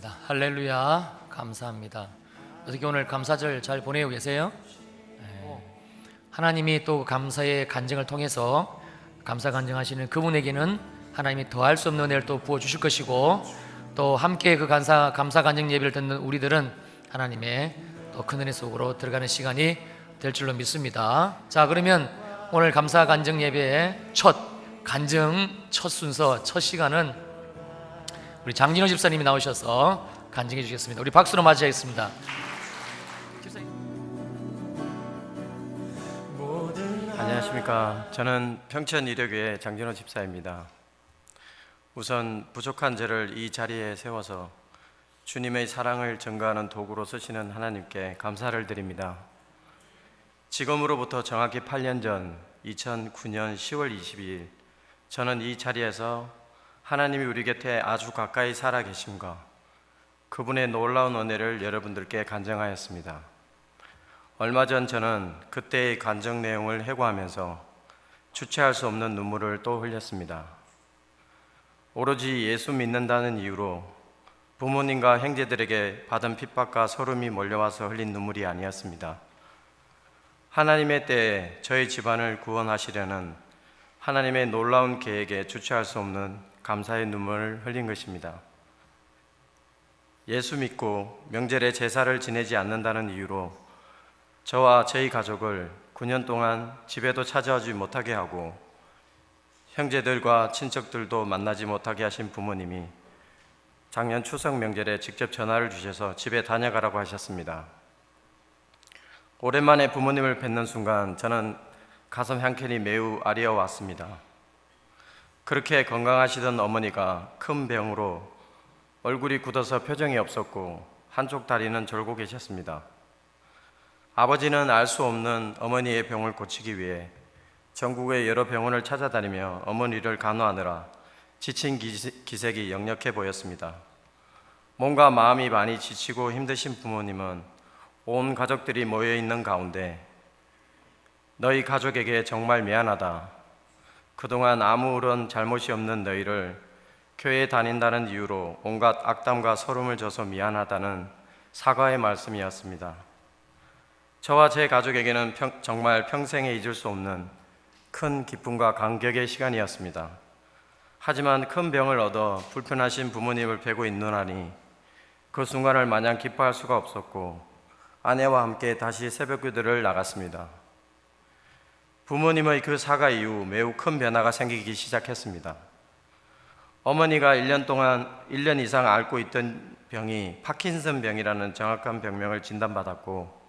기도하겠습니다. 할렐루야. 감사합니다. 어떻게 오늘 감사절 잘 보내고 계세요? 하나님이 또 감사의 간증을 통해서 감사 간증하시는 그분에게는 하나님이 더할 수 없는 은혜를 또 부어주실 것이고, 또 함께 그 감사 간증 예배를 듣는 우리들은 하나님의 또 큰 은혜 속으로 들어가는 시간이 될 줄로 믿습니다. 자, 그러면 오늘 감사 간증 예배의 첫 순서, 첫 시간은 우리 장진호 집사님이 나오셔서 간증해 주시겠습니다. 우리 박수로 맞이하겠습니다. 안녕하십니까. 저는 평천 이력교회 장진호 집사입니다. 우선 부족한 저를 이 자리에 세워서 주님의 사랑을 증거하는 도구로 쓰시는 하나님께 감사를 드립니다. 지금으로부터 정확히 8년 전 2009년 10월 22일 저는 이 자리에서 하나님이 우리 곁에 아주 가까이 살아 계심과 그분의 놀라운 은혜를 여러분들께 간증하였습니다. 얼마 전 저는 그때의 간증 내용을 회고하면서 주체할 수 없는 눈물을 또 흘렸습니다. 오로지 예수 믿는다는 이유로 부모님과 형제들에게 받은 핍박과 소름이 몰려와서 흘린 눈물이 아니었습니다. 하나님의 때에 저희 집안을 구원하시려는 하나님의 놀라운 계획에 주체할 수 없는 감사의 눈물을 흘린 것입니다. 예수 믿고 명절에 제사를 지내지 않는다는 이유로 저와 저희 가족을 9년 동안 집에도 찾아오지 못하게 하고 형제들과 친척들도 만나지 못하게 하신 부모님이 작년 추석 명절에 직접 전화를 주셔서 집에 다녀가라고 하셨습니다. 오랜만에 부모님을 뵙는 순간 저는 가슴 한켠이 매우 아리워왔습니다. 그렇게 건강하시던 어머니가 큰 병으로 얼굴이 굳어서 표정이 없었고 한쪽 다리는 졸고 계셨습니다. 아버지는 알 수 없는 어머니의 병을 고치기 위해 전국의 여러 병원을 찾아다니며 어머니를 간호하느라 지친 기색이 역력해 보였습니다. 몸과 마음이 많이 지치고 힘드신 부모님은 온 가족들이 모여있는 가운데 너희 가족에게 정말 미안하다. 그동안 아무런 잘못이 없는 너희를 교회에 다닌다는 이유로 온갖 악담과 소름을 줘서 미안하다는 사과의 말씀이었습니다. 저와 제 가족에게는 정말 평생에 잊을 수 없는 큰 기쁨과 감격의 시간이었습니다. 하지만 큰 병을 얻어 불편하신 부모님을 뵈고 있노라니 그 순간을 마냥 기뻐할 수가 없었고 아내와 함께 다시 새벽기도를 나갔습니다. 부모님의 그 사과 이후 매우 큰 변화가 생기기 시작했습니다. 어머니가 1년 이상 앓고 있던 병이 파킨슨 병이라는 정확한 병명을 진단받았고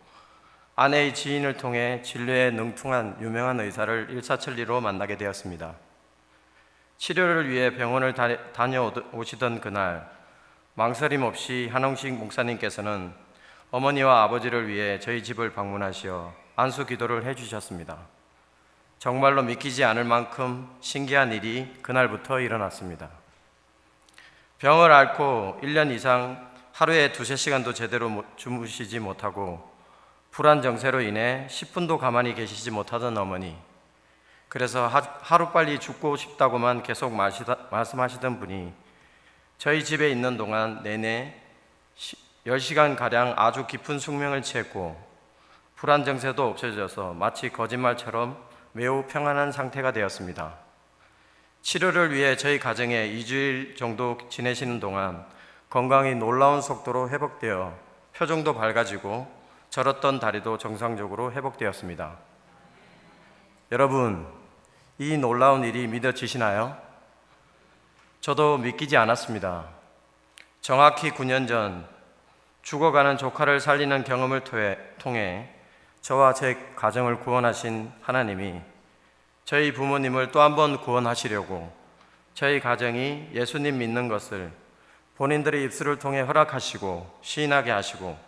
아내의 지인을 통해 진료에 능통한 유명한 의사를 일사천리로 만나게 되었습니다. 치료를 위해 병원을 다녀오시던 그날 망설임 없이 한홍식 목사님께서는 어머니와 아버지를 위해 저희 집을 방문하시어 안수 기도를 해주셨습니다. 정말로 믿기지 않을 만큼 신기한 일이 그날부터 일어났습니다. 병을 앓고 1년 이상 하루에 2-3시간도 제대로 주무시지 못하고 불안 정세로 인해 10분도 가만히 계시지 못하던 어머니, 그래서 하루빨리 죽고 싶다고만 계속 말씀하시던 분이 저희 집에 있는 동안 내내 10시간가량 아주 깊은 숙명을 취했고 불안 정세도 없어져서 마치 거짓말처럼 매우 평안한 상태가 되었습니다. 치료를 위해 저희 가정에 2주일 정도 지내시는 동안 건강이 놀라운 속도로 회복되어 표정도 밝아지고 절었던 다리도 정상적으로 회복되었습니다. 여러분, 이 놀라운 일이 믿어지시나요? 저도 믿기지 않았습니다. 정확히 9년 전 죽어가는 조카를 살리는 경험을 통해 저와 제 가정을 구원하신 하나님이 저희 부모님을 또 한 번 구원하시려고 저희 가정이 예수님 믿는 것을 본인들의 입술을 통해 허락하시고 시인하게 하시고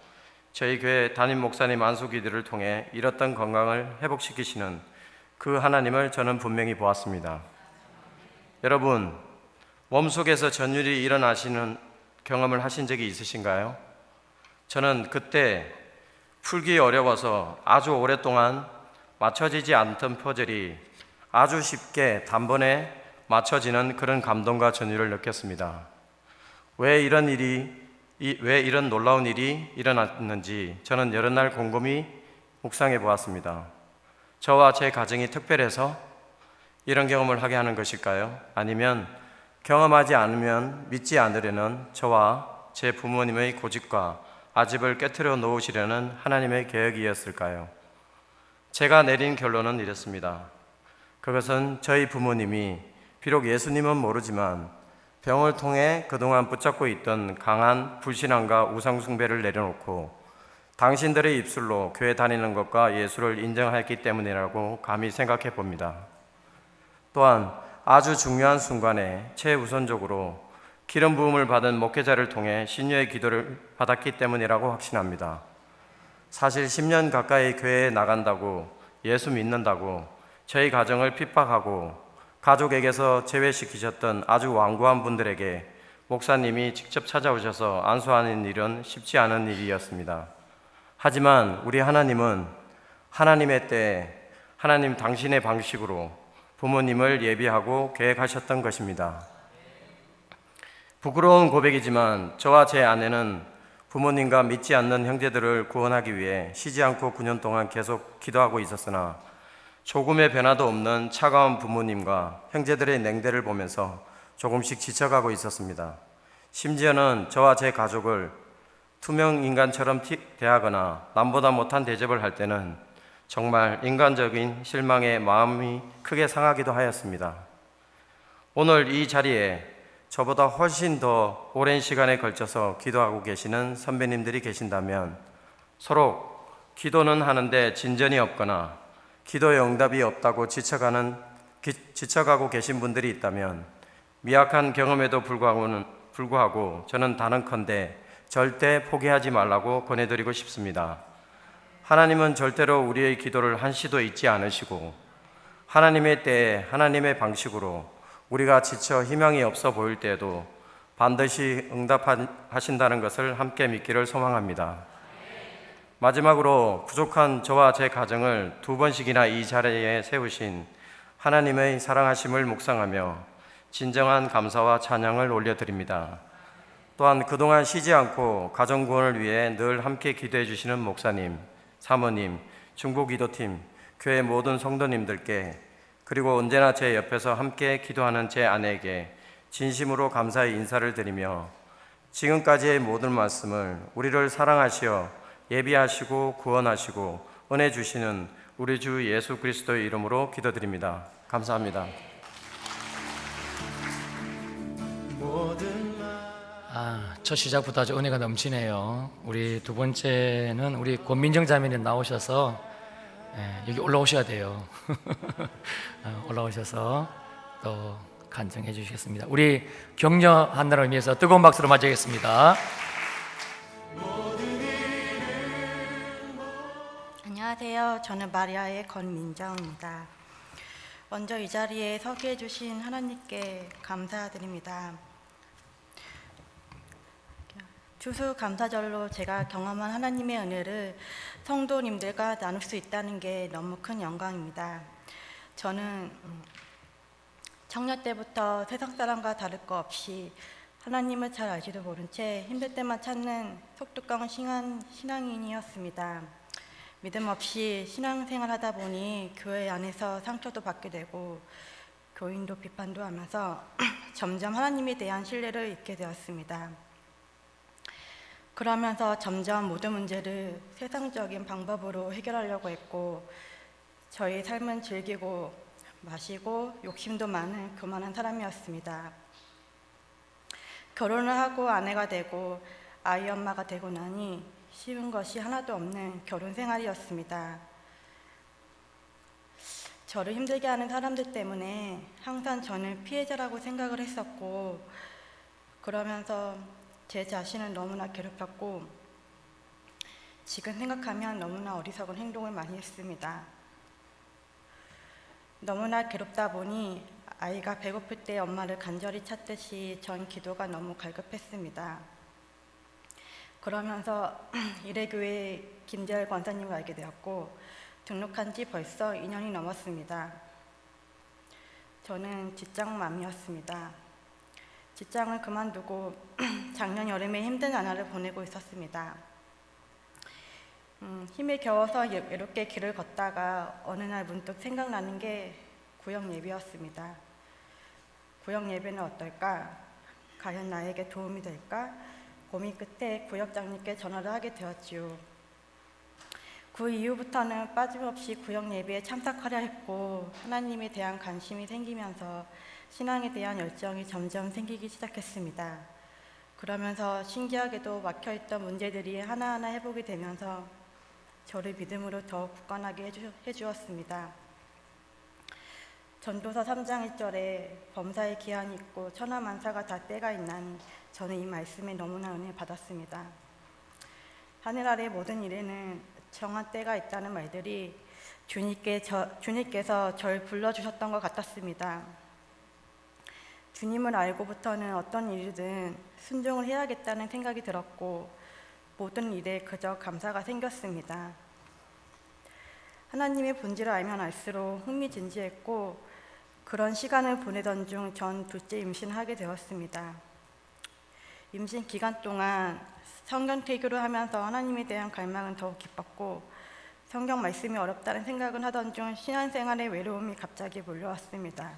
저희 교회 담임 목사님 안수기도를 통해 잃었던 건강을 회복시키시는 그 하나님을 저는 분명히 보았습니다. 여러분, 몸속에서 전율이 일어나시는 경험을 하신 적이 있으신가요? 저는 그때 풀기 어려워서 아주 오랫동안 맞춰지지 않던 퍼즐이 아주 쉽게 단번에 맞춰지는 그런 감동과 전율을 느꼈습니다. 왜 이런 일이 왜 이런 놀라운 일이 일어났는지 저는 여러 날 곰곰이 묵상해 보았습니다. 저와 제 가정이 특별해서 이런 경험을 하게 하는 것일까요? 아니면 경험하지 않으면 믿지 않으려는 저와 제 부모님의 고집과 아집을 깨트려 놓으시려는 하나님의 계획이었을까요? 제가 내린 결론은 이렇습니다. 그것은 저희 부모님이 비록 예수님은 모르지만 병을 통해 그동안 붙잡고 있던 강한 불신앙과 우상숭배를 내려놓고 당신들의 입술로 교회 다니는 것과 예수를 인정했기 때문이라고 감히 생각해 봅니다. 또한 아주 중요한 순간에 최우선적으로 기름 부음을 받은 목회자를 통해 신녀의 기도를 받았기 때문이라고 확신합니다. 사실 10년 가까이 교회에 나간다고 예수 믿는다고 저희 가정을 핍박하고 가족에게서 제외시키셨던 아주 완고한 분들에게 목사님이 직접 찾아오셔서 안수하는 일은 쉽지 않은 일이었습니다. 하지만 우리 하나님은 하나님의 때에 하나님 당신의 방식으로 부모님을 예비하고 계획하셨던 것입니다. 부끄러운 고백이지만 저와 제 아내는 부모님과 믿지 않는 형제들을 구원하기 위해 쉬지 않고 9년 동안 계속 기도하고 있었으나 조금의 변화도 없는 차가운 부모님과 형제들의 냉대를 보면서 조금씩 지쳐가고 있었습니다. 심지어는 저와 제 가족을 투명 인간처럼 대하거나 남보다 못한 대접을 할 때는 정말 인간적인 실망에 마음이 크게 상하기도 하였습니다. 오늘 이 자리에 저보다 훨씬 더 오랜 시간에 걸쳐서 기도하고 계시는 선배님들이 계신다면 서로 기도는 하는데 진전이 없거나 기도의 응답이 없다고 지쳐가고 계신 분들이 있다면 미약한 경험에도 불구하고 저는 단언컨대 절대 포기하지 말라고 권해드리고 싶습니다. 하나님은 절대로 우리의 기도를 한시도 잊지 않으시고 하나님의 때에 하나님의 방식으로 우리가 지쳐 희망이 없어 보일 때에도 반드시 응답하신다는 것을 함께 믿기를 소망합니다. 마지막으로 부족한 저와 제 가정을 2번씩이나 이 자리에 세우신 하나님의 사랑하심을 묵상하며 진정한 감사와 찬양을 올려드립니다. 또한 그동안 쉬지 않고 가정 구원을 위해 늘 함께 기도해 주시는 목사님, 사모님, 중보기도팀, 교회 모든 성도님들께 그리고 언제나 제 옆에서 함께 기도하는 제 아내에게 진심으로 감사의 인사를 드리며 지금까지의 모든 말씀을 우리를 사랑하시어 예비하시고 구원하시고 은혜 주시는 우리 주 예수 그리스도의 이름으로 기도드립니다. 감사합니다. 첫 시작부터 아주 은혜가 넘치네요. 우리 두 번째는 우리 권민정 자매님 나오셔서 여기 올라오셔야 돼요. 올라오셔서 또 간증해 주시겠습니다. 우리 격려한다는 의미에서 뜨거운 박수로 맞이하겠습니다. 안녕하세요. 저는 마리아의 권민정입니다. 먼저 이 자리에 서게 해주신 하나님께 감사드립니다. 추수감사절로 제가 경험한 하나님의 은혜를 성도님들과 나눌 수 있다는 게 너무 큰 영광입니다. 저는 청년 때부터 세상 사람과 다를 거 없이 하나님을 잘 알지도 모른 채 힘들 때만 찾는 속뚜껑 신앙인이었습니다. 믿음 없이 신앙생활 하다 보니 교회 안에서 상처도 받게 되고 교인도 비판도 하면서 점점 하나님에 대한 신뢰를 잃게 되었습니다. 그러면서 점점 모든 문제를 세상적인 방법으로 해결하려고 했고 저의 삶은 즐기고 마시고 욕심도 많은 교만한 사람이었습니다. 결혼을 하고 아내가 되고 아이 엄마가 되고 나니 쉬운 것이 하나도 없는 결혼 생활이었습니다. 저를 힘들게 하는 사람들 때문에 항상 저는 피해자라고 생각을 했었고 그러면서 제 자신을 너무나 괴롭혔고 지금 생각하면 너무나 어리석은 행동을 많이 했습니다. 너무나 괴롭다 보니 아이가 배고플 때 엄마를 간절히 찾듯이 전 기도가 너무 갈급했습니다. 그러면서 이래교회 김재열 권사님을 알게 되었고 등록한 지 벌써 2년이 넘었습니다. 저는 직장맘이었습니다. 직장을 그만두고 작년 여름에 힘든 나날을 보내고 있었습니다. 힘에 겨워서 외롭게 길을 걷다가 어느 날 문득 생각나는 게 구역 예배였습니다. 구역 예배는 어떨까? 과연 나에게 도움이 될까? 고민 끝에 구역장님께 전화를 하게 되었지요. 그 이후부터는 빠짐없이 구역 예배에 참석하려 했고 하나님에 대한 관심이 생기면서 신앙에 대한 열정이 점점 생기기 시작했습니다. 그러면서 신기하게도 막혀있던 문제들이 하나하나 회복이 되면서 저를 믿음으로 더욱 굳건하게 해주었습니다. 전도서 3장 1절에 범사의 기한이 있고 천하만사가 다 때가 있나니 저는 이 말씀에 너무나 은혜 받았습니다. 하늘 아래 모든 일에는 정한 때가 있다는 말들이 주님께서 절 불러주셨던 것 같았습니다. 주님을 알고부터는 어떤 일이든 순종을 해야겠다는 생각이 들었고 모든 일에 그저 감사가 생겼습니다. 하나님의 본질을 알면 알수록 흥미진진했고 그런 시간을 보내던 중 전 둘째 임신을 하게 되었습니다. 임신 기간 동안 성경 태교를 하면서 하나님에 대한 갈망은 더욱 깊었고 성경 말씀이 어렵다는 생각은 하던 중 신앙생활의 외로움이 갑자기 몰려왔습니다.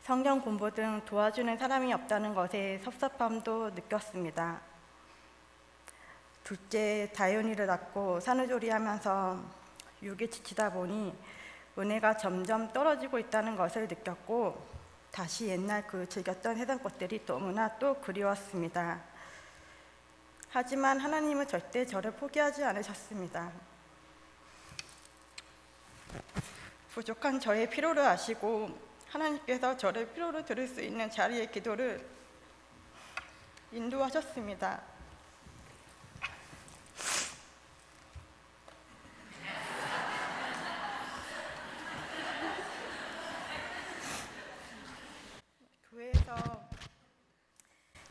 성경 공부 등 도와주는 사람이 없다는 것에 섭섭함도 느꼈습니다. 둘째 다윤이를 낳고 산후조리하면서 육에 지치다 보니 은혜가 점점 떨어지고 있다는 것을 느꼈고 다시 옛날 그 즐겼던 세상 것들이 너무나 또 그리웠습니다. 하지만 하나님은 절대 저를 포기하지 않으셨습니다. 부족한 저의 필요를 아시고 하나님께서 저를 필요로 들을 수 있는 자리의 기도를 인도하셨습니다.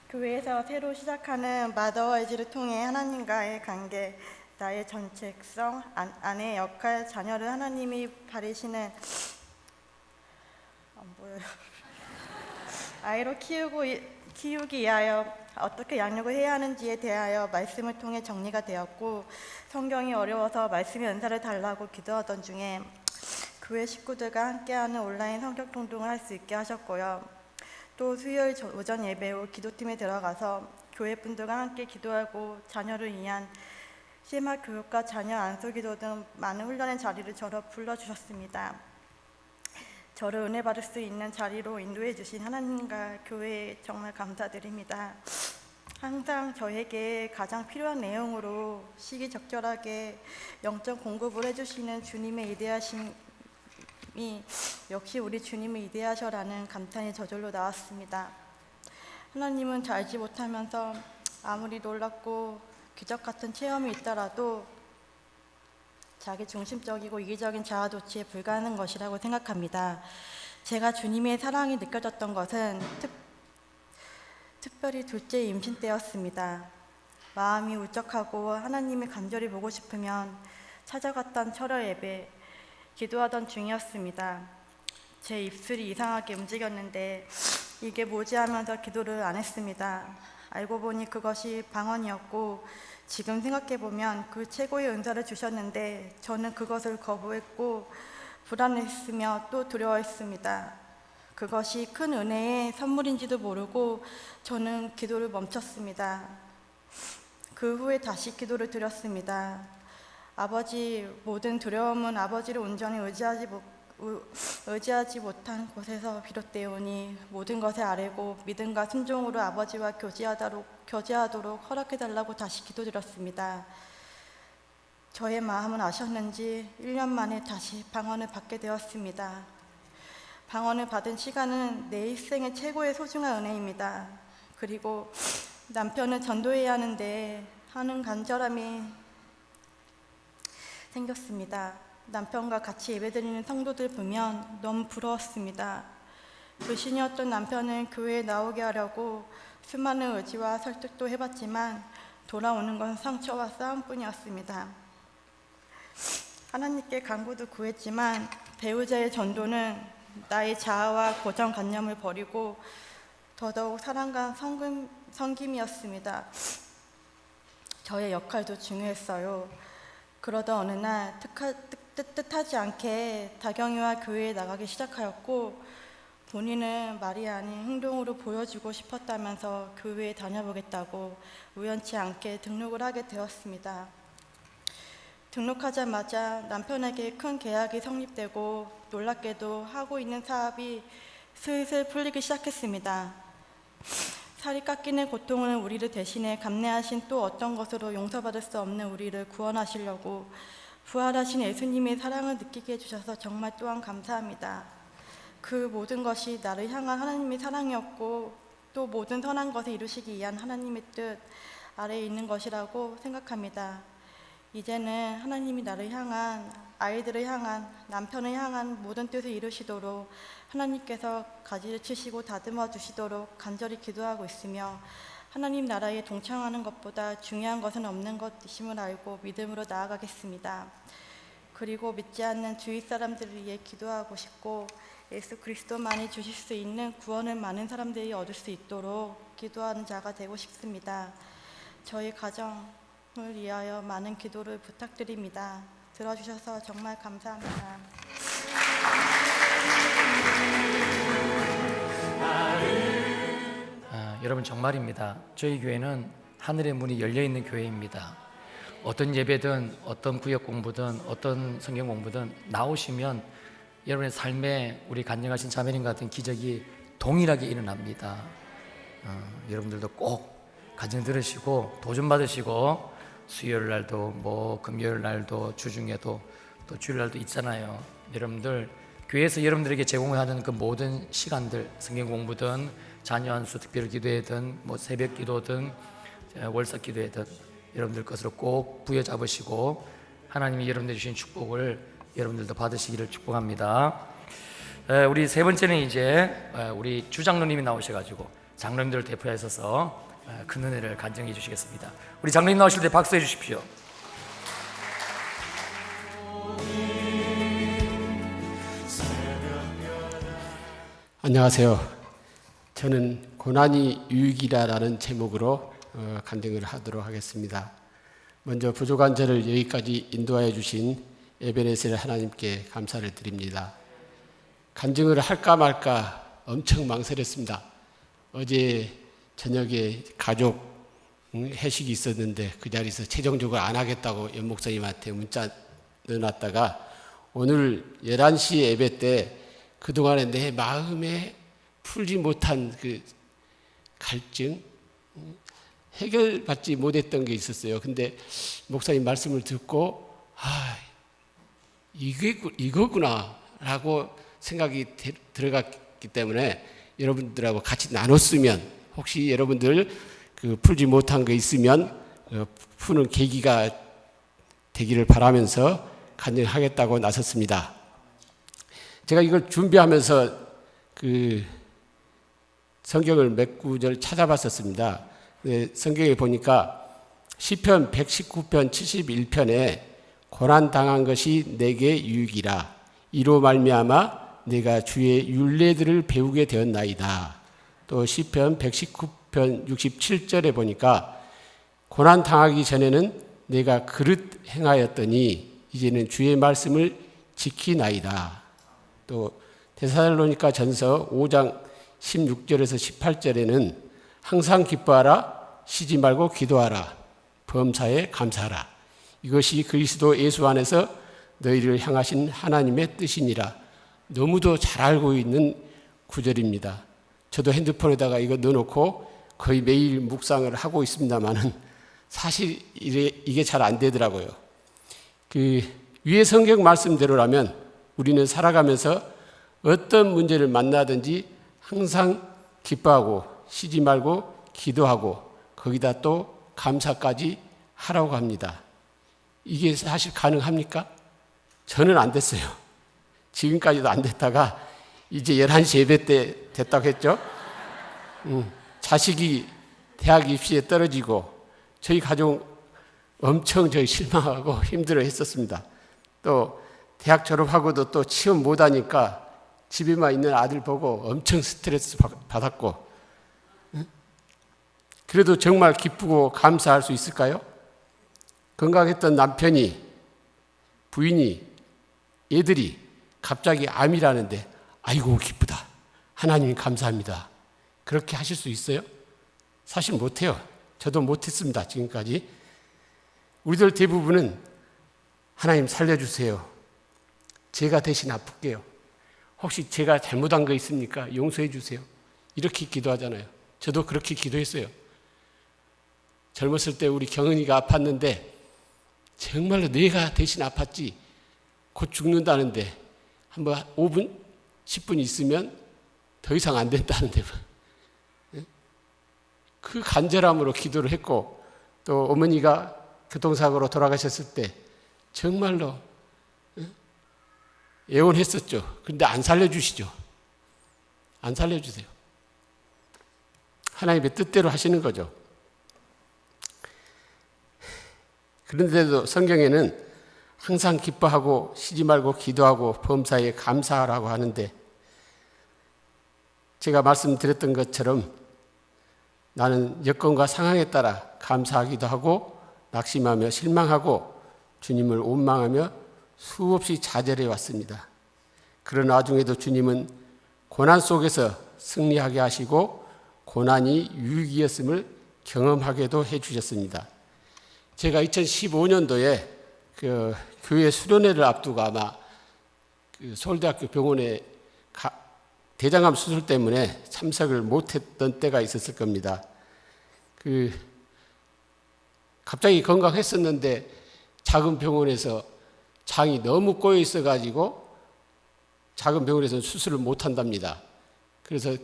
교회에서 새로 시작하는 마더와이즈를 통해 하나님과의 관계, 나의 정체성, 아내의 역할, 자녀를 하나님이 바라시는 아이로 키우기 위하여 어떻게 양육을 해야 하는지에 대하여 말씀을 통해 정리가 되었고 성경이 어려워서 말씀의 은사를 달라고 기도하던 중에 교회 식구들과 함께하는 온라인 성격 통독을 할 수 있게 하셨고요. 또 수요일 오전 예배 후 기도팀에 들어가서 교회 분들과 함께 기도하고 자녀를 위한 CMR 교육과 자녀 안수 기도 등 많은 훈련의 자리를 저로 불러주셨습니다. 저를 은혜 받을 수 있는 자리로 인도해 주신 하나님과 교회에 정말 감사드립니다. 항상 저에게 가장 필요한 내용으로 시기적절하게 영적 공급을 해주시는 주님의 위대하심이 역시 우리 주님의 위대하셔라는 감탄이 저절로 나왔습니다. 하나님은 잘 알지 못하면서 아무리 놀랍고 기적 같은 체험이 있더라도 자기 중심적이고 이기적인 자아도취에 불과한 것이라고 생각합니다. 제가 주님의 사랑이 느껴졌던 것은 특별히 둘째 임신 때였습니다. 마음이 울적하고 하나님이 간절히 보고 싶으면 찾아갔던 철야 예배, 기도하던 중이었습니다. 제 입술이 이상하게 움직였는데 이게 뭐지 하면서 기도를 안 했습니다. 알고 보니 그것이 방언이었고 지금 생각해보면 그 최고의 은사를 주셨는데 저는 그것을 거부했고 불안했으며 또 두려워했습니다. 그것이 큰 은혜의 선물인지도 모르고 저는 기도를 멈췄습니다. 그 후에 다시 기도를 드렸습니다. 아버지, 모든 두려움은 아버지를 온전히 의지하지 못한 곳에서 비롯되오니 모든 것에 아뢰고 믿음과 순종으로 아버지와 교제하도록 허락해달라고 다시 기도드렸습니다. 저의 마음은 아셨는지 1년 만에 다시 방언을 받게 되었습니다. 방언을 받은 시간은 내 일생의 최고의 소중한 은혜입니다. 그리고 남편을 전도해야 하는 간절함이 생겼습니다. 남편과 같이 예배드리는 성도들 보면 너무 부러웠습니다. 불신이었던 남편은 교회에 나오게 하려고 수많은 의지와 설득도 해봤지만 돌아오는 건 상처와 싸움뿐이었습니다. 하나님께 간구도 구했지만 배우자의 전도는 나의 자아와 고정관념을 버리고 더더욱 사랑과 섬김이었습니다. 저의 역할도 중요했어요. 그러던 어느 날 뜻하지 않게 다경이와 교회에 나가기 시작하였고, 본인은 말이 아닌 행동으로 보여주고 싶었다면서 교회에 다녀보겠다고 우연치 않게 등록을 하게 되었습니다. 등록하자마자 남편에게 큰 계약이 성립되고, 놀랍게도 하고 있는 사업이 슬슬 풀리기 시작했습니다. 살이 깎이는 고통을 우리를 대신해 감내하신 또 어떤 것으로 용서받을 수 없는 우리를 구원하시려고 부활하신 예수님의 사랑을 느끼게 해주셔서 정말 또한 감사합니다. 그 모든 것이 나를 향한 하나님의 사랑이었고, 또 모든 선한 것을 이루시기 위한 하나님의 뜻 아래에 있는 것이라고 생각합니다. 이제는 하나님이 나를 향한, 아이들을 향한, 남편을 향한 모든 뜻을 이루시도록 하나님께서 가지를 치시고 다듬어 주시도록 간절히 기도하고 있으며, 하나님 나라에 동참하는 것보다 중요한 것은 없는 것임을 알고 믿음으로 나아가겠습니다. 그리고 믿지 않는 주위 사람들을 위해 기도하고 싶고, 예수 그리스도만이 주실 수 있는 구원을 많은 사람들이 얻을 수 있도록 기도하는 자가 되고 싶습니다. 저희 가정을 위하여 많은 기도를 부탁드립니다. 들어주셔서 정말 감사합니다. 여러분 정말입니다. 저희 교회는 하늘의 문이 열려있는 교회입니다. 어떤 예배든 어떤 구역 공부든 어떤 성경 공부든 나오시면 여러분의 삶에 우리 간증하신 자매님 같은 기적이 동일하게 일어납니다. 여러분들도 꼭 간증 들으시고 도전 받으시고, 수요일 날도 뭐 금요일 날도 주중에도 또 주일 날도 있잖아요. 여러분들 교회에서 여러분들에게 제공하는 그 모든 시간들, 성경 공부든 자녀 안수 특별 기도회든 뭐 새벽 기도든 월삭 기도회든 여러분들 것으로 꼭 부여잡으시고 하나님이 여러분들 주신 축복을 여러분들도 받으시기를 축복합니다. 우리 세 번째는 이제 우리 주장로님이 나오셔가지고 장로님들을 대표하셔서 큰 은혜를 간증해 주시겠습니다. 우리 장로님 나오실 때 박수해 주십시오. 안녕하세요. 저는 고난이 유익이라는 제목으로 간증을 하도록 하겠습니다. 먼저 부족한 저를 여기까지 인도하여 주신 에베네셀 하나님께 감사를 드립니다. 간증을 할까 말까 엄청 망설였습니다. 어제 저녁에 가족 회식이 있었는데 그 자리에서 최종적으로 안 하겠다고 연 목사님한테 문자 넣어놨다가 오늘 11시 예배 때 그동안에 내 마음에 풀지 못한 그 갈증, 해결받지 못했던 게 있었어요. 근데 목사님 말씀을 듣고 이거구나 라고 생각이 들어갔기 때문에 여러분들하고 같이 나눴으면, 혹시 여러분들 그 풀지 못한 거 있으면 푸는 계기가 되기를 바라면서 간증하겠다고 나섰습니다. 제가 이걸 준비하면서 그 성경을 몇 구절 찾아봤었습니다. 성경에 보니까 시편 119편 71편에 고난 당한 것이 내게 유익이라, 이로 말미암아 내가 주의 율례들을 배우게 되었나이다. 또 시편 119편 67절에 보니까 고난 당하기 전에는 내가 그릇 행하였더니 이제는 주의 말씀을 지키나이다. 또 데살로니가 전서 5장 16절에서 18절에는 항상 기뻐하라, 쉬지 말고 기도하라, 범사에 감사하라. 이것이 그리스도 예수 안에서 너희를 향하신 하나님의 뜻이니라. 너무도 잘 알고 있는 구절입니다. 저도 핸드폰에다가 이거 넣어놓고 거의 매일 묵상을 하고 있습니다만은 사실 이게 잘 안 되더라고요. 그 위에 성경 말씀대로라면 우리는 살아가면서 어떤 문제를 만나든지 항상 기뻐하고 쉬지 말고 기도하고 거기다 또 감사까지 하라고 합니다. 이게 사실 가능합니까? 저는 안 됐어요. 지금까지도 안 됐다가 이제 11시 예배 때 됐다고 했죠. 자식이 대학 입시에 떨어지고 저희 가족 엄청 실망하고 힘들어 했었습니다. 또 대학 졸업하고도 또 취업 못하니까 집에만 있는 아들 보고 엄청 스트레스 받았고, 그래도 정말 기쁘고 감사할 수 있을까요? 건강했던 남편이, 부인이, 애들이 갑자기 암이라는데 아이고 기쁘다. 하나님 감사합니다. 그렇게 하실 수 있어요? 사실 못해요. 저도 못했습니다. 지금까지. 우리들 대부분은 하나님 살려주세요. 제가 대신 아플게요. 혹시 제가 잘못한 거 있습니까? 용서해 주세요. 이렇게 기도하잖아요. 저도 그렇게 기도했어요. 젊었을 때 우리 경은이가 아팠는데 정말로 내가 대신 아팠지 곧 죽는다는데 한번 5분, 10분 있으면 더 이상 안 된다는데 그 간절함으로 기도를 했고 또 어머니가 교통사고로 돌아가셨을 때 정말로 애원했었죠. 그런데 안 살려주시죠. 안 살려주세요. 하나님의 뜻대로 하시는 거죠. 그런데도 성경에는 항상 기뻐하고 쉬지 말고 기도하고 범사에 감사하라고 하는데 제가 말씀드렸던 것처럼 나는 여건과 상황에 따라 감사하기도 하고 낙심하며 실망하고 주님을 원망하며 수없이 좌절해 왔습니다. 그런 와중에도 주님은 고난 속에서 승리하게 하시고 고난이 유익이었음을 경험하게도 해주셨습니다. 제가 2015년도에 그 교회 수련회를 앞두고 아마 그 서울대학교 병원에 대장암 수술 때문에 참석을 못했던 때가 있었을 겁니다. 갑자기 건강했었는데 작은 병원에서 장이 너무 꼬여 있어가지고 작은 병원에서는 수술을 못한답니다. 그래서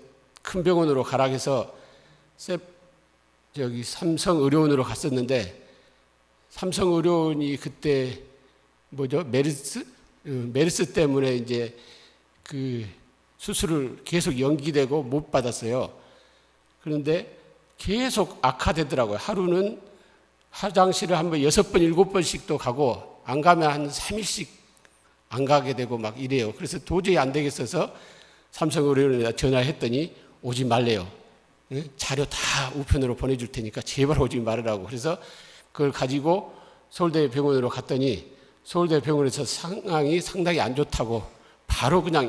큰 병원으로 가라 해서 삼성의료원으로 갔었는데 삼성의료원이 그때 메르스 때문에 이제 그 수술을 계속 연기되고 못 받았어요. 그런데 계속 악화되더라고요. 하루는 화장실을 한번 6번, 7번씩 또 가고 안 가면 한 3일씩 안 가게 되고 막 이래요. 그래서 도저히 안 되겠어서 삼성의료원에 전화했더니 오지 말래요. 자료 다 우편으로 보내줄 테니까 제발 오지 말으라고. 그래서 그걸 가지고 서울대 병원으로 갔더니 서울대 병원에서 상황이 상당히 안 좋다고 바로 그냥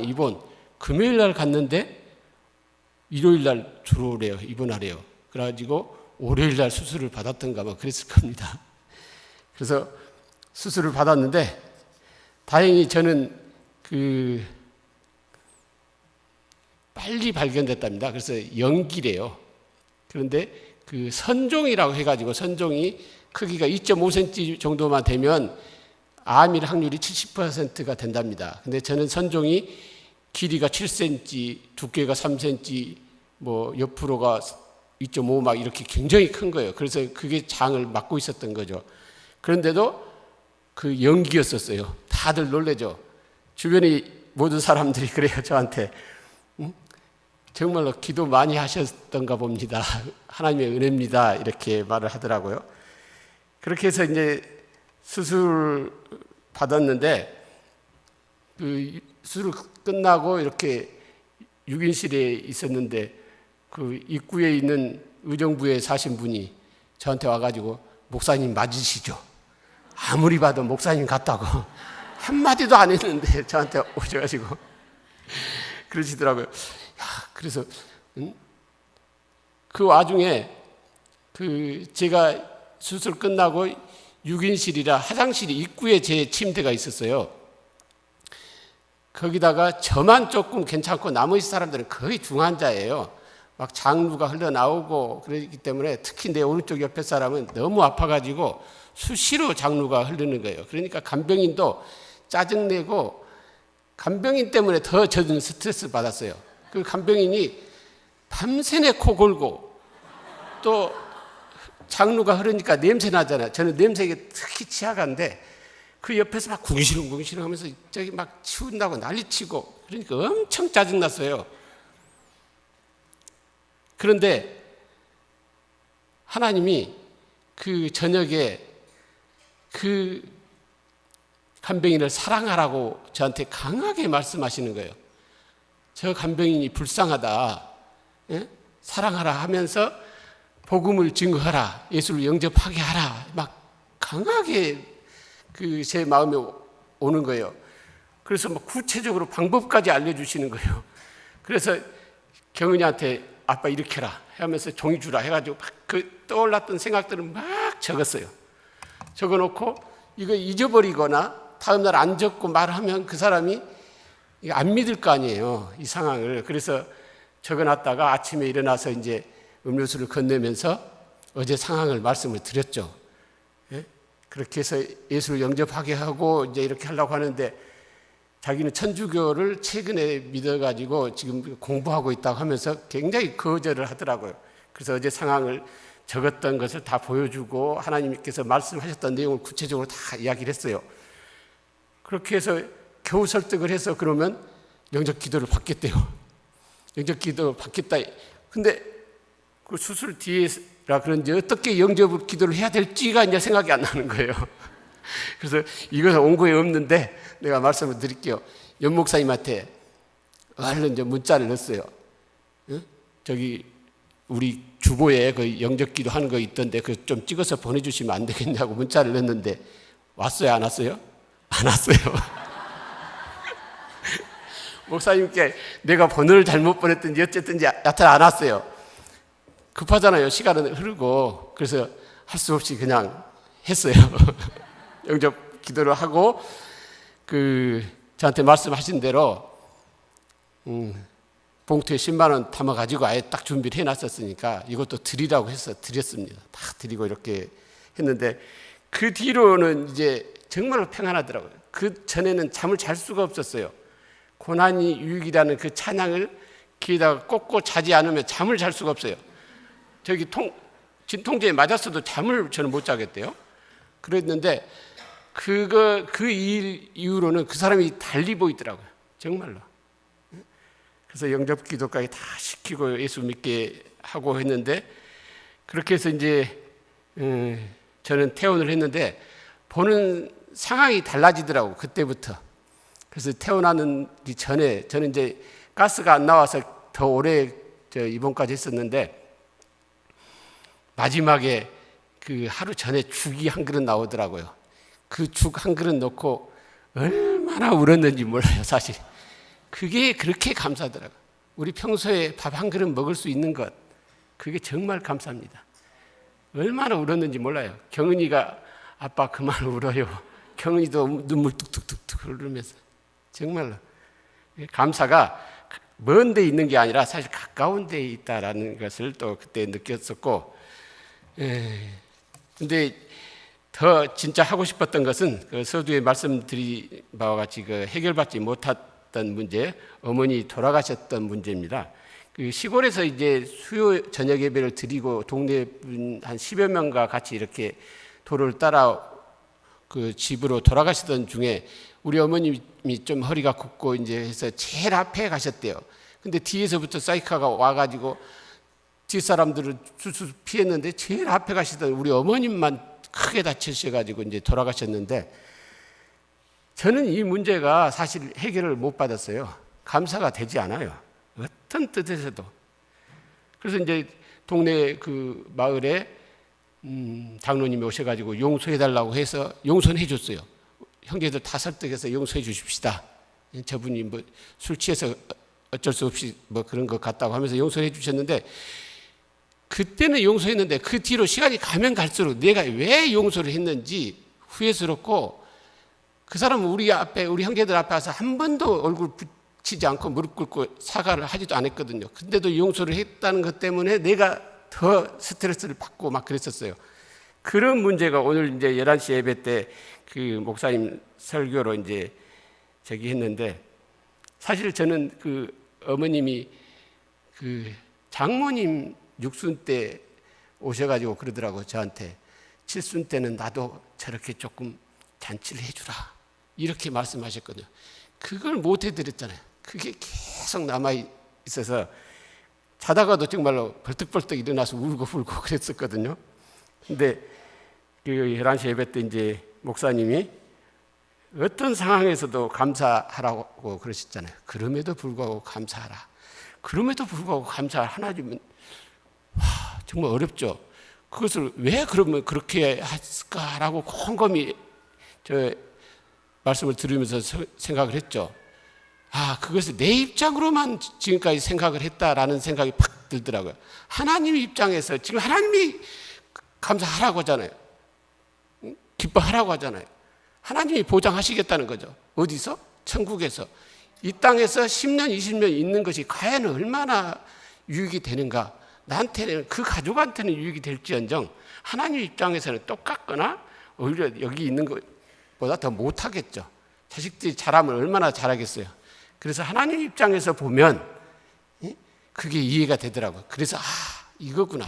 금요일 날 갔는데 일요일 날 들어오래요. 입원하래요. 그래가지고 월요일 날 수술을 받았던가 뭐 그랬을 겁니다. 그래서 수술을 받았는데 다행히 저는 빨리 발견됐답니다. 그래서 연기래요. 그런데 선종이라고 해가지고 선종이 크기가 2.5cm 정도만 되면 암일 확률이 70%가 된답니다. 근데 저는 선종이 길이가 7cm, 두께가 3cm, 뭐 옆으로가 2.5 막 이렇게 굉장히 큰 거예요. 그래서 그게 장을 막고 있었던 거죠. 그런데도 그 연기였었어요. 다들 놀래죠. 주변의 모든 사람들이 그래요. 저한테 정말로 기도 많이 하셨던가 봅니다. 하나님의 은혜입니다. 이렇게 말을 하더라고요. 그렇게 해서 이제 수술 받았는데 수술 끝나고 이렇게 6인실에 있었는데 입구에 있는 의정부에 사신 분이 저한테 와가지고 목사님 맞으시죠? 아무리 봐도 목사님 같다고 한마디도 안 했는데 저한테 오셔가지고 그러시더라고요. 그래서 그 와중에 제가 수술 끝나고 6인실이라 화장실이 입구에 제 침대가 있었어요. 거기다가 저만 조금 괜찮고 나머지 사람들은 거의 중환자예요. 막 장루가 흘러나오고 그러기 때문에 특히 내 오른쪽 옆에 사람은 너무 아파가지고 수시로 장루가 흐르는 거예요. 그러니까 간병인도 짜증내고 간병인 때문에 더 저는 스트레스 받았어요. 그 간병인이 밤새내 코 골고 또 장루가 흐르니까 냄새 나잖아요. 저는 냄새에 특히 취약한데 그 옆에서 막 궁시렁궁시렁 하면서 저기 막 치운다고 난리치고 그러니까 엄청 짜증났어요. 그런데 하나님이 그 저녁에 그 간병인을 사랑하라고 저한테 강하게 말씀하시는 거예요. 저 간병인이 불쌍하다. 예? 사랑하라 하면서 복음을 증거하라, 예수를 영접하게 하라, 막 강하게 그 제 마음에 오는 거예요. 그래서 막 구체적으로 방법까지 알려주시는 거예요. 그래서 경은이한테 아빠 이렇게 해라 하면서 종이 주라 해가지고 막 그 떠올랐던 생각들을 막 적었어요. 적어놓고 이거 잊어버리거나 다음날 안 적고 말하면 그 사람이 안 믿을 거 아니에요, 이 상황을. 그래서 적어놨다가 아침에 일어나서 이제 음료수를 건네면서 어제 상황을 말씀을 드렸죠. 예? 그렇게 해서 예수를 영접하게 하고 이제 이렇게 하려고 하는데 자기는 천주교를 최근에 믿어가지고 지금 공부하고 있다고 하면서 굉장히 거절을 하더라고요. 그래서 어제 상황을 적었던 것을 다 보여주고 하나님께서 말씀하셨던 내용을 구체적으로 다 이야기를 했어요. 그렇게 해서 겨우 설득을 해서 그러면 영접 기도를 받겠대요. 영접 기도 받겠다. 근데 그 수술 뒤에라 그런지 어떻게 영접 기도를 해야 될지가 이제 생각이 안 나는 거예요. 그래서 이것은 원고에 없는데 내가 말씀을 드릴게요. 연 목사님한테 얼른 이제 문자를 넣었어요. 응? 저기 우리 주보에 그 영접기도 하는 거 있던데 그 좀 찍어서 보내주시면 안 되겠냐고 문자를 넣었는데 왔어요, 안 왔어요? 안 왔어요. 목사님께 내가 번호를 잘못 보냈든지 어쨌든지 여튼 안 왔어요. 급하잖아요. 시간은 흐르고. 그래서 할 수 없이 그냥 했어요. 영접 기도를 하고 저한테 말씀하신 대로 봉투에 10만 원 담아가지고 아예 딱 준비를 해놨었으니까 이것도 드리라고 해서 드렸습니다. 다 드리고 이렇게 했는데 그 뒤로는 이제 정말로 평안하더라고요. 그 전에는 잠을 잘 수가 없었어요. 고난이 유익이라는 그 찬양을 귀에다가 꽂고 자지 않으면 잠을 잘 수가 없어요. 저기 진통제에 맞았어도 잠을 저는 못 자겠대요. 그랬는데 그 일 이후로는 그 사람이 달리 보이더라고요. 정말로. 그래서 영접 기도까지 다 시키고 예수 믿게 하고 했는데 그렇게 해서 이제 저는 퇴원을 했는데 보는 상황이 달라지더라고요. 그때부터. 그래서 퇴원하기 전에 저는 이제 가스가 안 나와서 더 오래 입원까지 했었는데 마지막에 그 하루 전에 죽이 한 그릇 나오더라고요. 그 죽 한 그릇 넣고 얼마나 울었는지 몰라요, 사실. 그게 그렇게 감사하더라고요. 우리 평소에 밥 한 그릇 먹을 수 있는 것, 그게 정말 감사합니다. 얼마나 울었는지 몰라요. 경은이가 아빠 그만 울어요. 경은이도 눈물 뚝뚝뚝뚝 흐르면서. 정말로. 감사가 먼 데 있는 게 아니라 사실 가까운 데에 있다라는 것을 또 그때 느꼈었고, 근데 더 진짜 하고 싶었던 것은 그 서두에 말씀드린 바와 같이 그 해결받지 못했던 문제, 어머니 돌아가셨던 문제입니다. 그 시골에서 이제 수요 저녁 예배를 드리고 동네 분 한 10여 명과 같이 이렇게 도로를 따라 그 집으로 돌아가시던 중에 우리 어머님이 좀 허리가 굽고 이제 해서 제일 앞에 가셨대요. 근데 뒤에서부터 사이카가 와가지고 뒷사람들을 수수 피했는데 제일 앞에 가시던 우리 어머님만 크게 다치셔가지고 이제 돌아가셨는데 저는 이 문제가 사실 해결을 못 받았어요. 감사가 되지 않아요. 어떤 뜻에서도. 그래서 이제 동네 그 마을에 장로님이 오셔가지고 용서해달라고 해서 용서는 해줬어요. 형제들 다 설득해서 용서해 주십시다. 저분이 뭐 술 취해서 어쩔 수 없이 뭐 그런 것 같다고 하면서 용서해 주셨는데 그때는 용서했는데 그 뒤로 시간이 가면 갈수록 내가 왜 용서를 했는지 후회스럽고 그 사람은 우리 앞에 우리 형제들 앞에 와서 한 번도 얼굴 붙이지 않고 무릎 꿇고 사과를 하지도 않았거든요. 근데도 용서를 했다는 것 때문에 내가 더 스트레스를 받고 막 그랬었어요. 그런 문제가 오늘 이제 11시 예배 때 그 목사님 설교로 이제 저기 했는데 사실 저는 그 어머님이 그 장모님 육순 때 오셔가지고 그러더라고 저한테 칠순 때는 나도 저렇게 조금 잔치를 해주라 이렇게 말씀하셨거든요. 그걸 못 해드렸잖아요. 그게 계속 남아 있어서 자다가도 정말로 벌떡벌떡 일어나서 울고 불고 그랬었거든요. 근데 그 11시 예배 때 이제 목사님이 어떤 상황에서도 감사하라고 그러셨잖아요. 그럼에도 불구하고 감사하라. 그럼에도 불구하고 감사하나님은 정말 어렵죠. 그것을 왜 그러면 그렇게 했을까라고 곰곰이 저 말씀을 들으면서 생각을 했죠. 그것을 내 입장으로만 지금까지 생각을 했다라는 생각이 팍 들더라고요. 하나님 입장에서 지금 하나님이 감사하라고 하잖아요. 기뻐하라고 하잖아요. 하나님이 보장하시겠다는 거죠. 어디서? 천국에서. 이 땅에서 10년, 20년 있는 것이 과연 얼마나 유익이 되는가? 나한테는, 그 가족한테는 유익이 될지언정 하나님 입장에서는 똑같거나 오히려 여기 있는 것보다 더 못하겠죠. 자식들이 잘하면 얼마나 잘하겠어요. 그래서 하나님 입장에서 보면 그게 이해가 되더라고요. 그래서 이거구나.